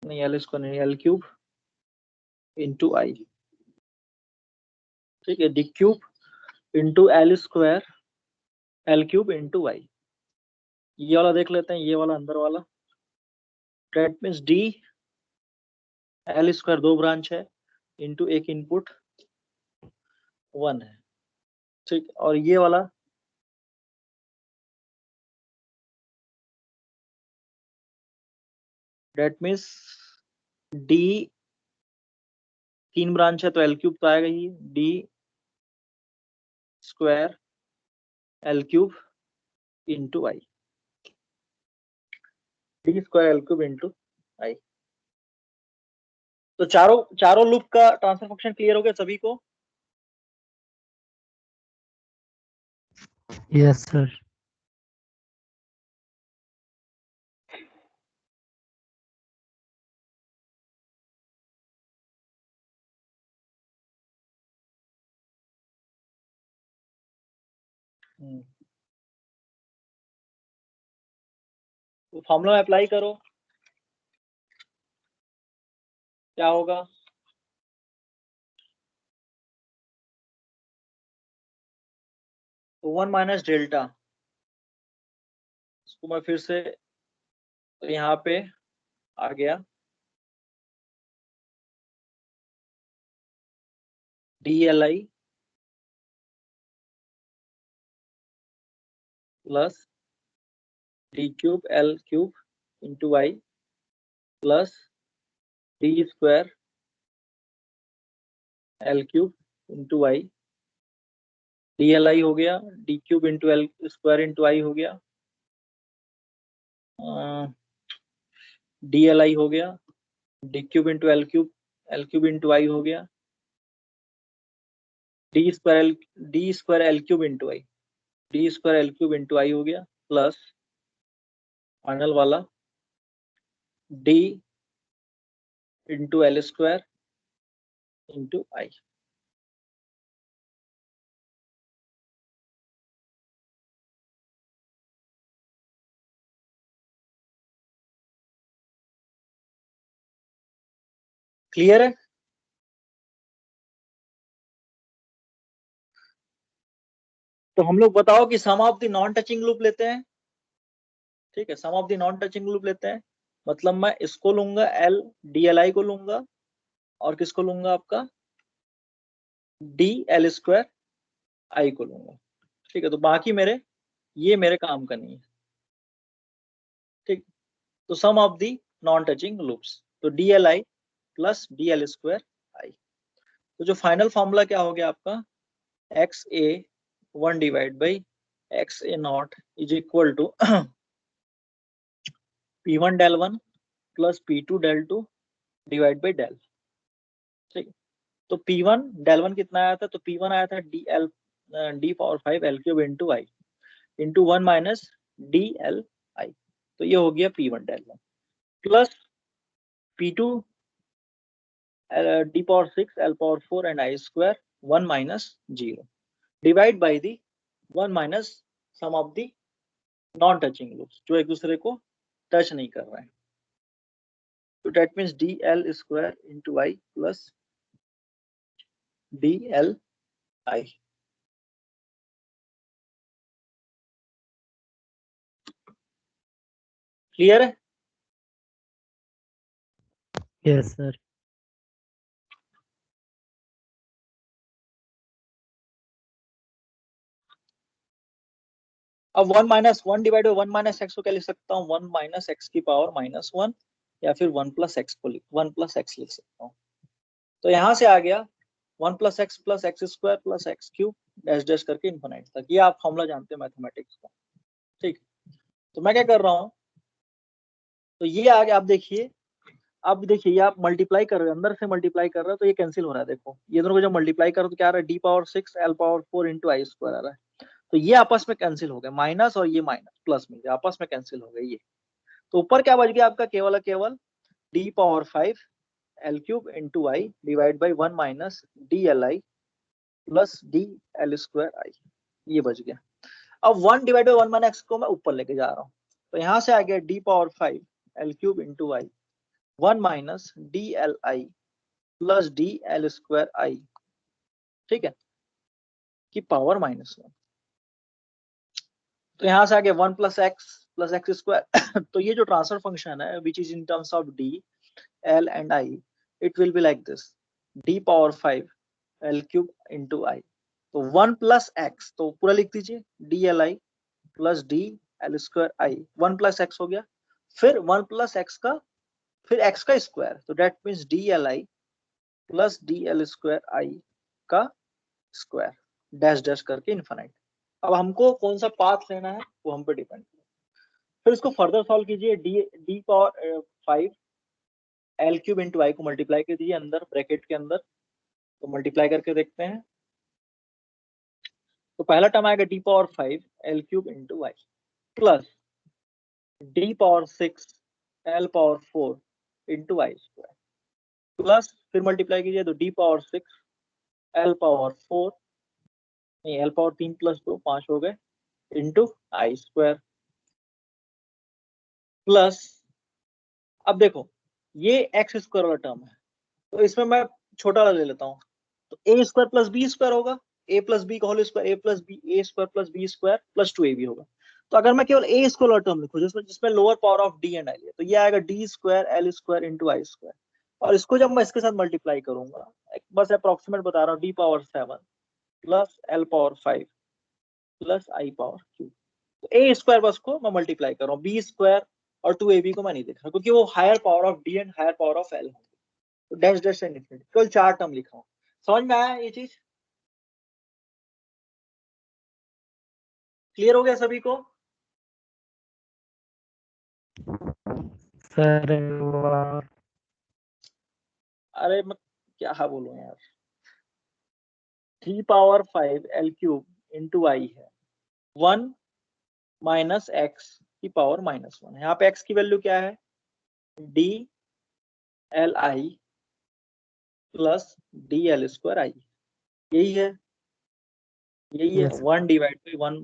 नहीं एल स्क्वायर नहीं, एल क्यूब इंटू आई। ठीक है, D cube into L square, L cube into I. ये वाला देख लेते हैं, ये वाला अंदर वाला, that means D L square 2 branch है, इंटू एक इनपुट 1 है। ठीक, और ये वाला डेट मीन्स डी 3 ब्रांच है तो एल क्यूब तो आएगा ही, D square L cube into I, D square L cube into I. तो चारों चारों लूप का ट्रांसफर फंक्शन क्लियर हो गया सभी को? Yes, sir. तो फॉर्मूला अप्लाई करो, क्या होगा? तो 1 माइनस डेल्टा, इसको मैं फिर से, तो यहाँ पे आ गया DLI plus D cube L cube into I plus D square L cube into I, DLI हो गया, D cube into L square into I हो गया, DLI हो गया, D cube into L cube into I हो गया, D square L cube into I, D square L cube into I हो गया, प्लस फाइनल वाला D into L square into I। Clear है? तो हम लोग बताओ कि sum of the non touching loop लेते हैं, ठीक है, sum of the non touching loop लेते हैं, मतलब मैं इसको लूंगा L, DLI को लूंगा, और किसको लूंगा, आपका DL स्क्वायर I को लूंगा, ठीक है। तो बाकी ये मेरे काम का नहीं है, ठीक। तो sum of the non touching loops, तो DLI plus DL square I। तो जो फाइनल फॉर्मूला क्या हो गया आपका, XA1 divide by XA0 is equal to P1 del 1 plus P2 del 2 divide by del, ठीक। तो P1 डेल 1 कितना आया था, तो P1 आया था D power 5 L cube into I into 1 minus DLI, तो ये हो गया P1 del 1 plus P2 D power 6 L power 4 and I square 1 minus 0 divide by the 1 minus sum of the non touching loops, जो एक दूसरे को touch नहीं कर रहे हैं, तो that means DL square into I plus DLI। Clear है? Yes, sir. अब 1 minus 1 divide by 1 minus x को क्या लिख सकता हूँ, 1 माइनस एक्स की पावर माइनस 1, या फिर 1 प्लस एक्स को 1 प्लस एक्स लिख सकता हूँ। तो यहाँ से आ गया 1 plus X square plus x cube dash dash करके इन्फिनाइट तक, ये आप फॉर्मूला जानते हैं मैथमेटिक्स का, ठीक। तो मैं क्या कर रहा हूँ, तो ये आगे आप देखिए, अब देखिए ये आप मल्टीप्लाई कर रहे हो, अंदर से मल्टीप्लाई कर रहे हो, तो ये कैंसिल हो रहा है, देखो ये दोनों को जब मल्टीप्लाई करो तो क्या आ रहा है, D power 6 L power 4 into I square आ रहा है, तो ये आपस में कैंसिल हो गए, माइनस और ये माइनस प्लस में आपस में कैंसिल हो गए ये। तो ऊपर क्या बच गया आपका, केवल केवल D power 5 L cube into I divide by 1 minus DLI plus DL square I, ये बच गया। अब 1 डिवाइड बाई 1 माइनस एक्स को मैं ऊपर लेके जा रहा हूँ, तो यहाँ से आ गया D power 5 L cube into I 1 minus DLI plus DL square I, ठीक है, की पावर -1। तो यहाँ से आ गया 1 प्लस एक्स स्क्वायर तो ये जो ट्रांसफर फंक्शन है which is in terms of D, L and I, it will be like this, D power 5 L cube into I, तो 1 प्लस एक्स, तो पूरा लिख दीजिए DLI plus DL square I, 1 plus x हो गया, फिर 1 plus x का, फिर एक्स का स्क्वायर, तो that means DLI plus DL square I का स्क्वायर डैश डैश करके इन्फिनाइट। अब हमको कौन सा पाथ लेना है वो हम पे डिपेंड है। फिर इसको फर्दर सॉल्व कीजिए, D power 5 L cube into I को मल्टीप्लाई कर दीजिए अंदर ब्रैकेट के अंदर, तो मल्टीप्लाई करके देखते हैं, तो पहला टर्म आएगा D power 5 L cube into Y plus D power 6 L power 4 into Y square plus फिर मल्टीप्लाई कीजिए तो डी पावर 6 एल पावर 4 नहीं एल पावर 3 प्लस 2 5 हो गए इंटू आई स्क्वायर प्लस अब देखो ये एक्स स्क्वायर वाला टर्म है तो इसमें मैं छोटा वाला ले लेता हूँ तो A square plus B square होगा ए प्लस बी का whole square A plus B A square plus B square plus 2ab होगा। तो अगर मैं केवल ए स्क्वायर वाला टर्म लिखूं जिसमें जिसमें lower power of D and I है तो ये आएगा D square L square into I square और इसको जब मैं इसके साथ मल्टीप्लाई करूंगा बस अप्रोक्सीमेट बता रहा हूँ D power 7 plus L power 5 plus I power Q तो ए स्क्वायर बस को मैं मल्टीप्लाई कर रहा हूँ बी स्क्वायर और 2ab को मैं नहीं देख रहा क्योंकि वो higher power of D and higher power of L होंगे तो डैश डैश एंड इन्फिनिटी केवल 4 टर्म लिखा हूँ। समझ में आया ये चीज? क्लियर हो गया सभी को? सर अरे मैं क्या बोलूं यार 3 पावर 5 एल क्यूब इंटू आई है 1 माइनस एक्स की पावर -1 यहाँ पे एक्स की वैल्यू क्या है D L I plus D L square I यही है Yes. 1 divide by 1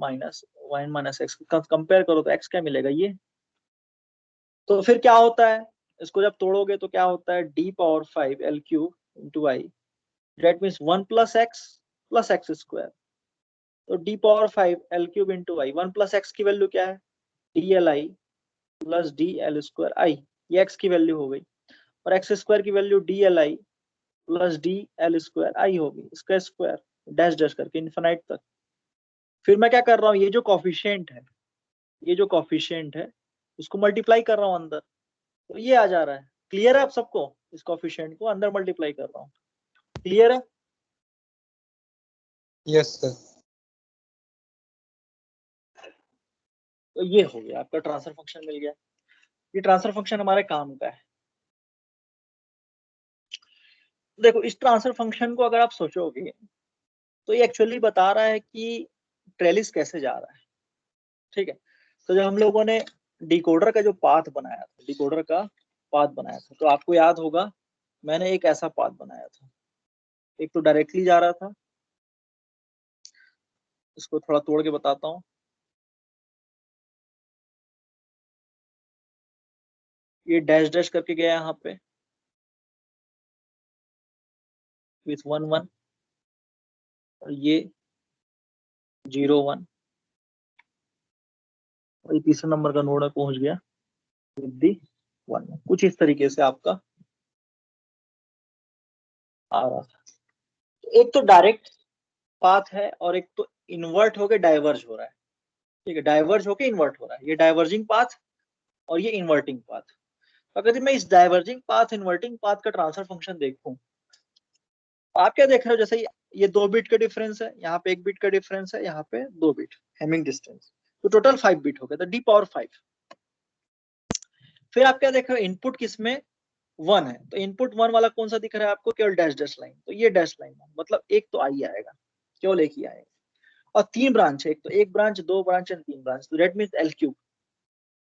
minus X compare करो तो एक्स क्या मिलेगा ये तो फिर क्या होता है इसको जब तोड़ोगे तो क्या होता है D power 5 L cube into I that means 1 plus X square तो D power 5 L cube into I 1 plus X की वैल्यू क्या है D L I plus D L square I ये एक्स की वैल्यू हो गई और एक्स स्क्वायर की value D L I plus D L square I होगी इसका स्क्वायर डैश डैश करके इन्फिनाइट तक। फिर मैं क्या कर रहा हूँ ये जो कॉफिशिएंट है उसको मल्टीप्लाई कर रहा हूँ अंदर तो ये आ जा रहा है। क्लियर है आप सबको? इस कॉफिशिएंट को अंदर मल्टीप्लाई कर रहा हूँ। क्लियर है? Yes sir. तो ये हो गया आपका ट्रांसफर फंक्शन मिल गया। ये ट्रांसफर फंक्शन हमारे काम का है। देखो इस ट्रांसफर फंक्शन को अगर आप सोचोगे तो ये एक्चुअली बता रहा है कि ट्रेलिस कैसे जा रहा है। ठीक है तो जब हम लोगों ने डिकोडर का पाथ बनाया था तो आपको याद होगा मैंने एक ऐसा पाथ बनाया था। एक तो डायरेक्टली जा रहा था इसको थोड़ा तोड़ के बताता हूँ। ये डैश डैश करके गया यहाँ पे विथ 1 1 और ये 0 1 और ये तीसरा नंबर का नोड पहुंच गया विथ दी 1 कुछ इस तरीके से आपका आ रहा था। तो एक तो डायरेक्ट पाथ है और एक तो इन्वर्ट होके डाइवर्ज हो रहा है। ठीक है डाइवर्ज होके इन्वर्ट हो रहा है। ये डाइवर्जिंग पाथ और ये इन्वर्टिंग पाथ। अगर मैं इस डाइवर्जिंग पाथ इन्वर्टिंग पाथ का ट्रांसफर फंक्शन देखूं आप क्या देख रहे हो जैसे ये 2 बिट का डिफरेंस है यहाँ पे 1 बिट का डिफरेंस है यहाँ पे 2 बिट हैमिंग डिस्टेंस तो टोटल 5 बिट हो गया तो डी पावर 5। फिर आप क्या देख रहे हो इनपुट किसमें 1 है तो इनपुट 1 वाला कौन सा दिख रहा है आपको केवल डैश डैश लाइन तो ये डैश लाइन मतलब एक तो आई आएगा केवल एक ही आएगा और 3 ब्रांच है एक तो 1 ब्रांच 2 ब्रांच एंड 3 ब्रांच तो दैट मींस एल क्यूब।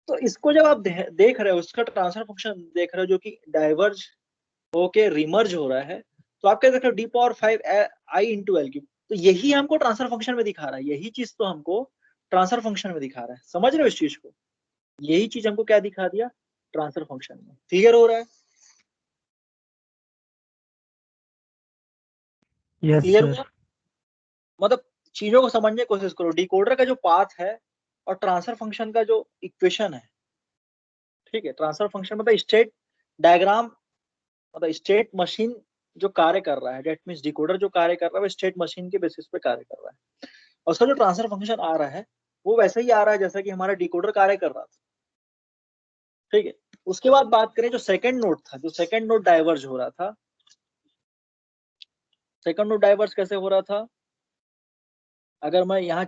तो इसको जब आप देख रहे हो उसका ट्रांसफर फंक्शन देख रहे हो जो कि डाइवर्ज होके रिमर्ज हो रहा है तो आप क्या देख रहे हो डी पावर 5 आई इंटू एल क्यूब। तो यही हमको ट्रांसफर फंक्शन में दिखा रहा है यही चीज तो हमको ट्रांसफर फंक्शन में दिखा रहा है। समझ रहे हो इस चीज को? यही चीज हमको क्या दिखा दिया ट्रांसफर फंक्शन में। क्लियर हो रहा है? Yes, clear sir. हुआ? मतलब चीजों को समझने की कोशिश करो। डिकोडर का जो पाथ है और ट्रांसफर फंक्शन का जो इक्वेशन है ठीक है ट्रांसफर फंक्शन मतलब स्टेट डायग्राम मतलब स्टेट मशीन जो कार्य कर रहा है दैट मींस डिकोडर जो कार्य कर रहा है वो स्टेट मशीन के बेसिस पे कार्य कर रहा है और उसका जो ट्रांसफर फंक्शन आ रहा है वो वैसे ही आ रहा है जैसा कि हमारा डिकोडर कार्य कर रहा था। ठीक है उसके बाद बात करें जो सेकंड नोड डाइवर्ज हो रहा था। सेकंड नोड डाइवर्ज कैसे हो रहा था अगर मैं यहाँ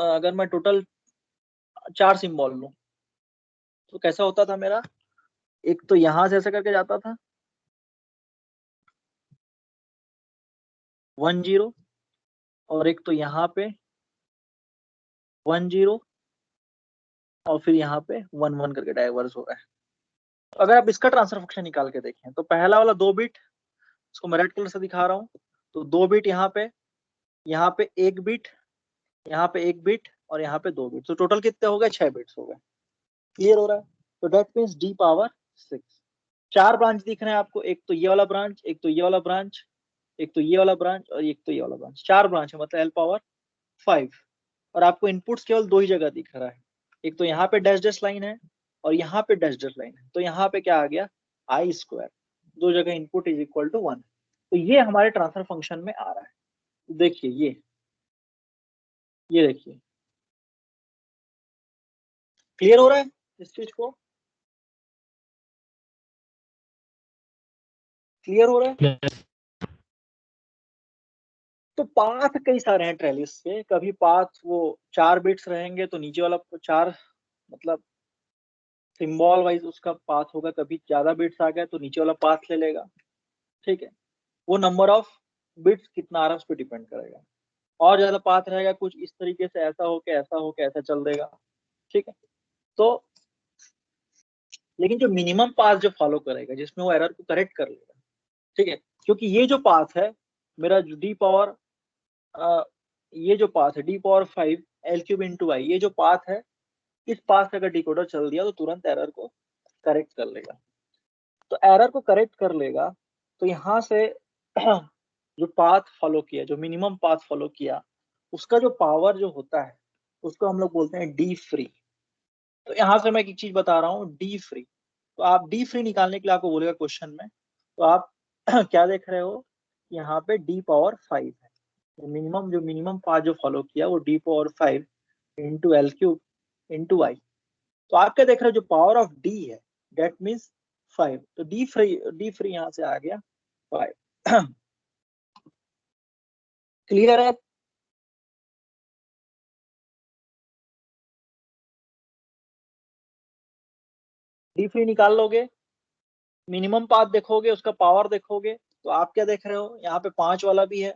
अगर मैं टोटल 4 सिंबल लूं तो कैसा होता था मेरा एक तो यहां से ऐसे करके जाता था 1 0 और एक तो यहाँ पे 10 और फिर यहाँ पे 11 करके डाइवर्स हो रहा है। तो अगर आप इसका ट्रांसफर फंक्शन निकाल के देखें तो पहला वाला 2 बिट, इसको मैं रेड कलर से दिखा रहा हूँ, तो 2 बिट यहाँ पे 1 बिट, यहाँ पे 1 बिट और यहाँ पे 2 बिट, तो टोटल कितने हो गए? 6 बिट्स हो गए। क्लियर हो रहा है? तो that means d power 6। 4 branch दिख रहे हैं आपको, एक तो ये वाला ब्रांच, एक तो ये वाला ब्रांच, एक तो ये वाला ब्रांच और एक तो ये वाला ब्रांच। 4 ब्रांच है, मतलब l पावर 5। और आपको इनपुट्स केवल 2 ही जगह दिख रहा है, एक तो यहाँ पे डैश डैश लाइन है और यहाँ पे डैश डैश लाइन है। तो यहाँ पे क्या आ गया? आई स्क्वायर, 2 जगह इनपुट इज इक्वल टू 1। तो ये हमारे ट्रांसफर फंक्शन में आ रहा है। तो देखिए ये देखिए, क्लियर हो रहा है इस चीज को? क्लियर हो रहा है? तो पाथ कई सारे हैं ट्रेलिस के। कभी पाथ वो 4 बिट्स रहेंगे तो नीचे वाला 4 मतलब सिंबल वाइज उसका पाथ होगा, कभी ज्यादा बिट्स आ गए तो नीचे वाला पाथ ले लेगा। ठीक है, वो नंबर ऑफ बिट्स कितना आ रहा है उस पर डिपेंड करेगा। और ज्यादा पाथ रहेगा कुछ इस तरीके से, ऐसा होके ऐसा होके ऐसा चल देगा। ठीक है, तो लेकिन जो मिनिमम पाथ जो फॉलो करेगा, जिसमें वो एरर को करेक्ट कर लेगा, ठीक है, क्योंकि ये जो पाथ है मेरा डी पावर ये जो पाथ है d⁵ L³ × i, ये जो पाथ है, इस पाथ से अगर डिकोडर चल दिया तो तुरंत एरर को करेक्ट कर लेगा। तो एरर को करेक्ट कर लेगा, तो यहाँ से जो पाथ फॉलो किया, जो मिनिमम पाथ फॉलो किया, उसका जो पावर जो होता है उसको हम लोग बोलते हैं डी फ्री। तो यहाँ से मैं एक चीज बता रहा हूँ, डी फ्री। तो आप डी फ्री निकालने के लिए आपको बोलेगा क्वेश्चन में, तो आप क्या देख रहे हो? यहाँ पे d⁵ है। जो मिनिमम पाथ जो फॉलो किया वो d⁵ × L³ × i। तो आप क्या देख रहे हो? जो पावर ऑफ d है दैट मीन्स 5। तो डी फ्री यहाँ से आ गया 5। क्लियर है? डी फ्री निकाल लोगे, मिनिमम पाथ देखोगे, उसका पावर देखोगे, तो आप क्या देख रहे हो? यहाँ पे 5 वाला भी है,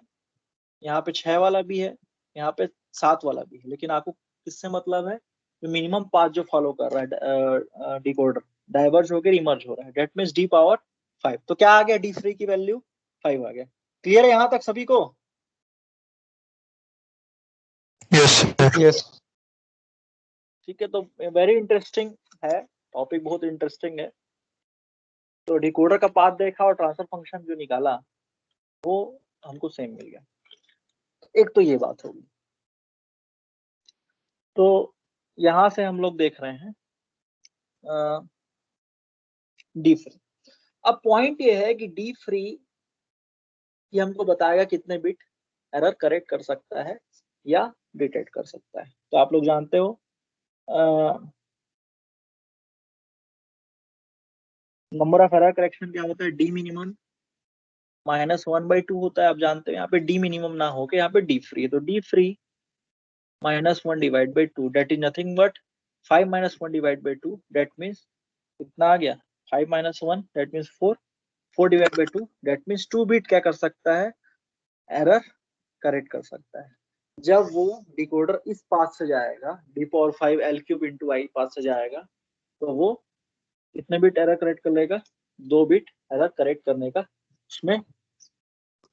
यहाँ पे 6 वाला भी है, यहाँ पे 7 वाला भी है, लेकिन आपको किससे मतलब है? जो मिनिमम पाथ जो फॉलो कर रहा है डिकोडर, डाइवर्ज होकर इमर्ज हो रहा है, दैट मीन्स d⁵ तो क्या आ गया? डी फ्री की वैल्यू 5 आ गया। क्लियर है यहाँ तक सभी को? यस। ठीक है, तो वेरी इंटरेस्टिंग है टॉपिक, बहुत इंटरेस्टिंग है। तो डिकोडर का पाथ देखा और ट्रांसफर फंक्शन जो निकाला वो हमको सेम मिल गया। एक तो ये बात होगी। तो यहां से हम लोग देख रहे हैं डी फ्री। अब पॉइंट ये है कि डी फ्री ये हमको बताएगा कितने बिट एरर करेक्ट कर सकता है या डिटेक्ट कर सकता है। तो आप लोग जानते हो नंबर ऑफ एरर करेक्शन क्या होता है? डी मिनिमम -1/2 होता है। आप जानते हो यहाँ पे डी मिनिमम ना होके यहाँ पे डी फ्री, तो D free -1/2 that is nothing but 5 - 1/2 that means कितना आ गया? 5 - 1 that means 4, 4/2 that means 2 bit क्या कर सकता है? एरर करेक्ट कर सकता है। जब वो डिकोडर इस पाथ से जाएगा, d⁵ L³ × i पाथ से जाएगा, तो वो कितने बिट एरर करेक्ट कर लेगा? 2 बिट एरर करेक्ट करने का उसमें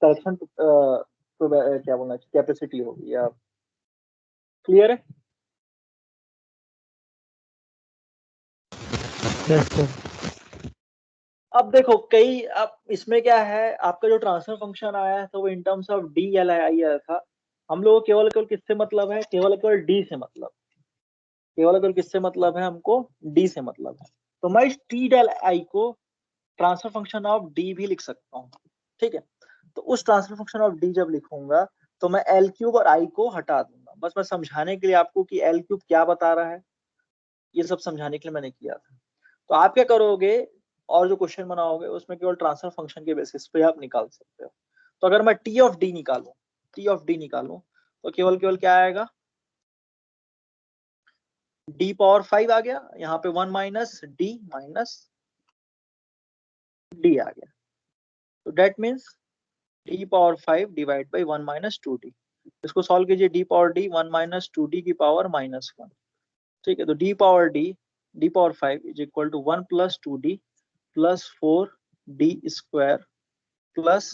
करेक्शन क्या बोलना चाहिए, कैपेसिटी होगी। या क्लियर है? Yes sir. अब देखो कई, अब इसमें क्या है, आपका जो ट्रांसफर फंक्शन आया है तो वो इन टर्म्स ऑफ डी एल आई आया था। हम लोग केवल केवल किससे मतलब है? केवल केवल डी से मतलब, केवल केवल किससे मतलब है? हमको डी से मतलब है। तो मैं इस टी डेल आई को ट्रांसफर फंक्शन ऑफ डी भी लिख सकता हूँ। ठीक है, तो उस ट्रांसफर फंक्शन ऑफ डी जब लिखूंगा तो मैं L³ और I को हटा दूंगा। बस मैं समझाने के लिए आपको कि L³ क्या बता रहा है, ये सब समझाने के लिए मैंने किया था। तो आप क्या करोगे, और जो क्वेश्चन बनाओगे उसमें केवल ट्रांसफर फंक्शन के बेसिस पे आप निकाल सकते हो। तो अगर मैं टी ऑफ डी निकालूं तो केवल केवल क्या आएगा? d⁵ आ गया, यहाँ पे 1 - d डी आ गया। तो that means d⁵ divide by 1 - 2d। इसको सॉल्व कीजिए, D power D 1 minus 2d की पावर -1, ठीक है। तो D power 5 is equal to 1 plus 2d plus 4d square plus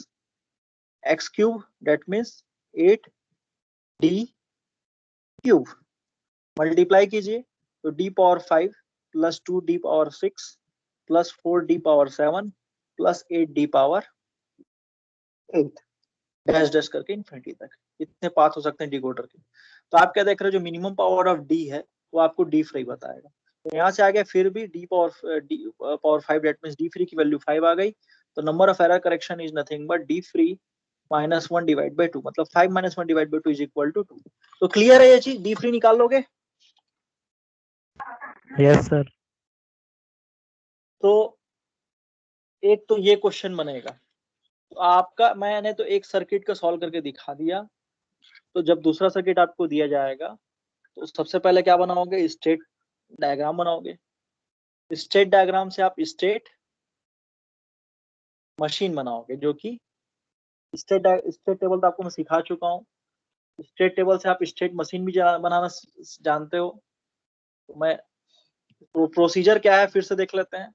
x cube, that means 8d cube, multiply कीजिए तो d power 5 plus 2d power 6 plus 4d power 7 plus 8d power 8, dash dash करके infinity तक। इतने path हो सकते हैं decoder के। तो आप क्या देख रहे हो, जो मिनिमम पावर ऑफ डी है वो आपको डी फ्री बताएगा। तो यहाँ से आ गया, फिर भी D power 5, that means D free की वैल्यू 5 आ गई। तो number of error correction is nothing but D free -1 divide by 2, मतलब 5 - 1 divide by 2 is equal to 2। तो क्लियर है ये चीज, डी फ्री निकाल लोगे? Yes, sir. तो एक तो ये क्वेश्चन बनेगा। तो आपका, मैंने तो एक सर्किट का सॉल्व करके दिखा दिया। तो जब दूसरा सर्किट आपको दिया जाएगा तो सबसे पहले क्या बनाओगे, स्टेट डायग्राम बनाओगे। स्टेट डायग्राम से आप स्टेट मशीन बनाओगे, जो कि स्टेट टेबल तो आपको मैं सिखा चुका हूँ। स्टेट टेबल से आप स्टेट मशीन भी बनाना जानते हो। तो मैं प्रोसीजर क्या है फिर से देख लेते हैं।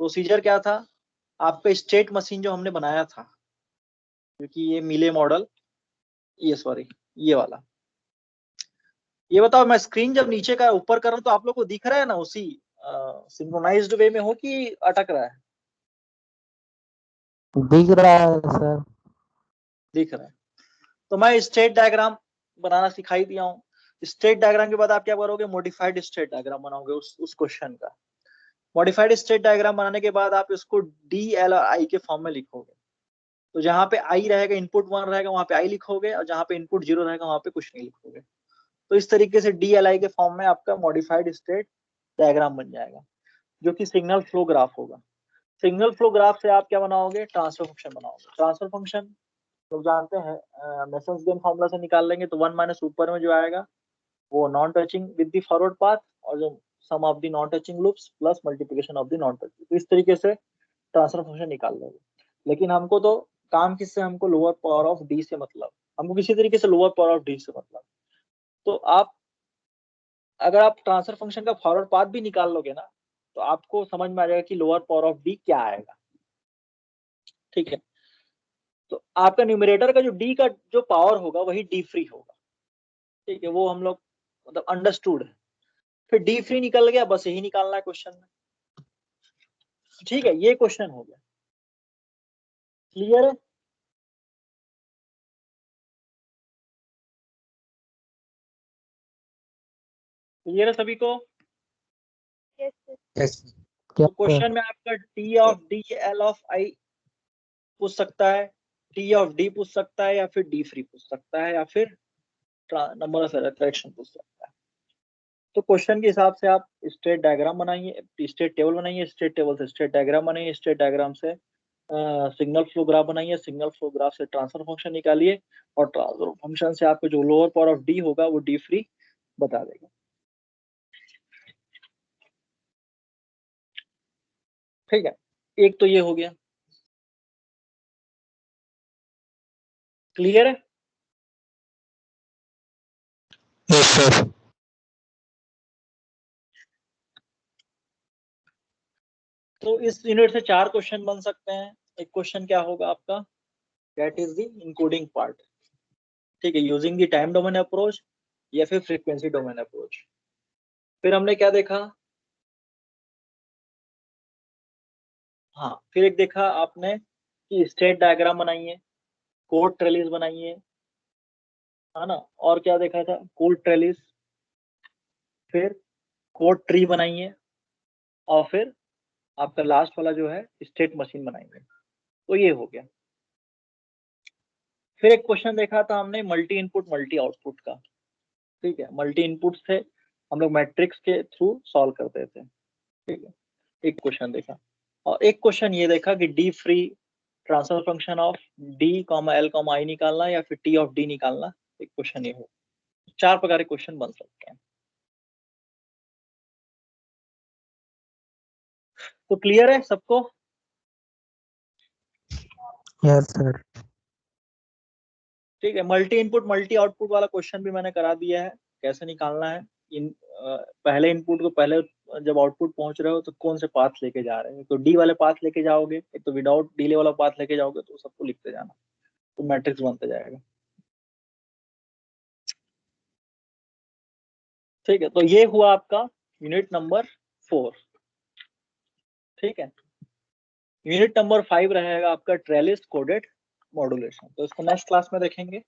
प्रोसीजर क्या था, आपका स्टेट मशीन जो हमने बनाया था, क्योंकि ये मिले मॉडल, ये सॉरी ये वाला, ये बताओ मैं स्क्रीन जब नीचे का ऊपर कर रहा हूँ तो आप लोग को दिख रहा है ना उसी सिंक्रोनाइज्ड वे में हो कि अटक रहा है? दिख रहा है सर। दिख रहा है। तो मैं स्टेट डायग्राम बनाना सिखाई दिया हूँ। स्टेट डायग्राम के बाद आप क्या करोगे, मॉडिफाइड स्टेट डायग्राम बनाओगे उस क्वेश्चन का। मॉडिफाइड स्टेट डायग्राम बनाने के बाद आप इसको डी एल और आई के फॉर्म में लिखोगे। तो जहां पे आई रहेगा, इनपुट 1 रहेगा, वहां पे आई लिखोगे, और जहां पे इनपुट 0 रहेगा वहां पे कुछ नहीं लिखोगे। तो इस तरीके से डी एल आई के फॉर्म में आपका मॉडिफाइड स्टेट डायग्राम बन जाएगा, जो कि सिग्नल फ्लो ग्राफ होगा। सिग्नल फ्लो ग्राफ से आप क्या बनाओगे, ट्रांसफर फंक्शन बनाओगे। ट्रांसफर फंक्शन लोग जानते हैं, मेसन्स गेन फॉर्मूला से निकाल लेंगे। तो 1 माइनस ऊपर में जो आएगा वो non touching with the forward path, और जो sum of the non touching loops plus multiplication of the non touching. तो इस तरीके से ट्रांसफर फंक्शन निकाल लोगे। लेकिन हमको तो काम किससे, हमको लोअर पावर ऑफ डी से मतलब, हमको किसी तरीके से लोअर पावर ऑफ डी से मतलब। तो आप अगर आप ट्रांसफर फंक्शन का फॉरवर्ड पाथ भी निकाल लोगे ना, तो आपको समझ में आ जाएगा कि लोअर पावर ऑफ डी क्या आएगा, ठीक है। तो आपका न्यूमरेटर का जो डी का जो पावर होगा वही डी फ्री होगा, ठीक है। वो हम लोग मतलब अंडरस्टूड है। फिर डी फ्री निकल गया, बस यही निकालना है क्वेश्चन में, ठीक है। ये क्वेश्चन हो गया, क्लियर है? क्लियर है सभी को? Yes. तो क्या क्वेश्चन में आपका T of D L of I पूछ सकता है, टी ऑफ डी पूछ सकता है, या फिर डी फ्री पूछ सकता है, या फिर नंबर ऑफ एरर करेक्शन पूछ सकता है। तो क्वेश्चन के हिसाब से आप स्टेट डायग्राम बनाइए, स्टेट टेबल बनाइए, स्टेट टेबल से स्टेट डायग्राम बनाइए, स्टेट डायग्राम से सिग्नल फ्लो ग्राफ बनाइए, सिग्नल फ्लो ग्राफ से ट्रांसफर फंक्शन निकालिए, और ट्रांसफर फंक्शन से आपको जो लोअर पावर ऑफ डी होगा वो डी फ्री बता देगा, ठीक है। एक तो ये हो गया, क्लियर है? Yes, sir. तो इस यूनिट से 4 क्वेश्चन बन सकते हैं। एक क्वेश्चन क्या होगा आपका, that is the encoding part, ठीक है, using the time domain approach या फिर फ्रीक्वेंसी डोमेन अप्रोच। फिर हमने क्या देखा, हाँ फिर एक देखा आपने कि स्टेट डायग्राम बनाइए, कोड ट्रेलिस बनाइए, है ना, और क्या देखा था, कोड ट्रेलिस, फिर कोड ट्री बनाइए, और फिर आपका लास्ट वाला जो है स्टेट मशीन बनाएंगे। तो ये हो गया। फिर एक क्वेश्चन देखा था हमने मल्टी इनपुट मल्टी आउटपुट का, ठीक है। मल्टी इनपुट से हम लोग मैट्रिक्स के थ्रू सॉल्व करते थे, ठीक है। एक क्वेश्चन देखा, और एक क्वेश्चन ये देखा कि D free transfer function of D comma L comma I निकालना, या फिर टी ऑफ डी निकालना। एक क्वेश्चन ये हो, 4 प्रकार के क्वेश्चन बन सकते हैं। तो क्लियर है सबको? Yes, sir. ठीक है, मल्टी इनपुट मल्टी आउटपुट वाला क्वेश्चन भी मैंने करा दिया है, कैसे निकालना है। पहले इनपुट को पहले जब आउटपुट पहुंच रहे हो तो कौन से पाथ लेके जा रहे हैं, तो डी वाले पाथ लेके जाओगे, एक तो विदाउट डिले वाला पाथ लेके जाओगे, तो सबको लिखते जाना, तो मैट्रिक्स बनते जाएगा। ठीक है, तो ये हुआ आपका यूनिट नंबर 4। ठीक है, यूनिट नंबर 5 रहेगा आपका ट्रेलिस कोडेड मॉड्यूलेशन, तो इसको नेक्स्ट क्लास में देखेंगे।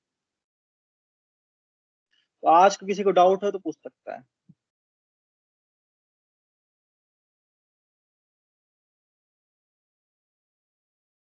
तो आज किसी को डाउट है तो पूछ सकता है।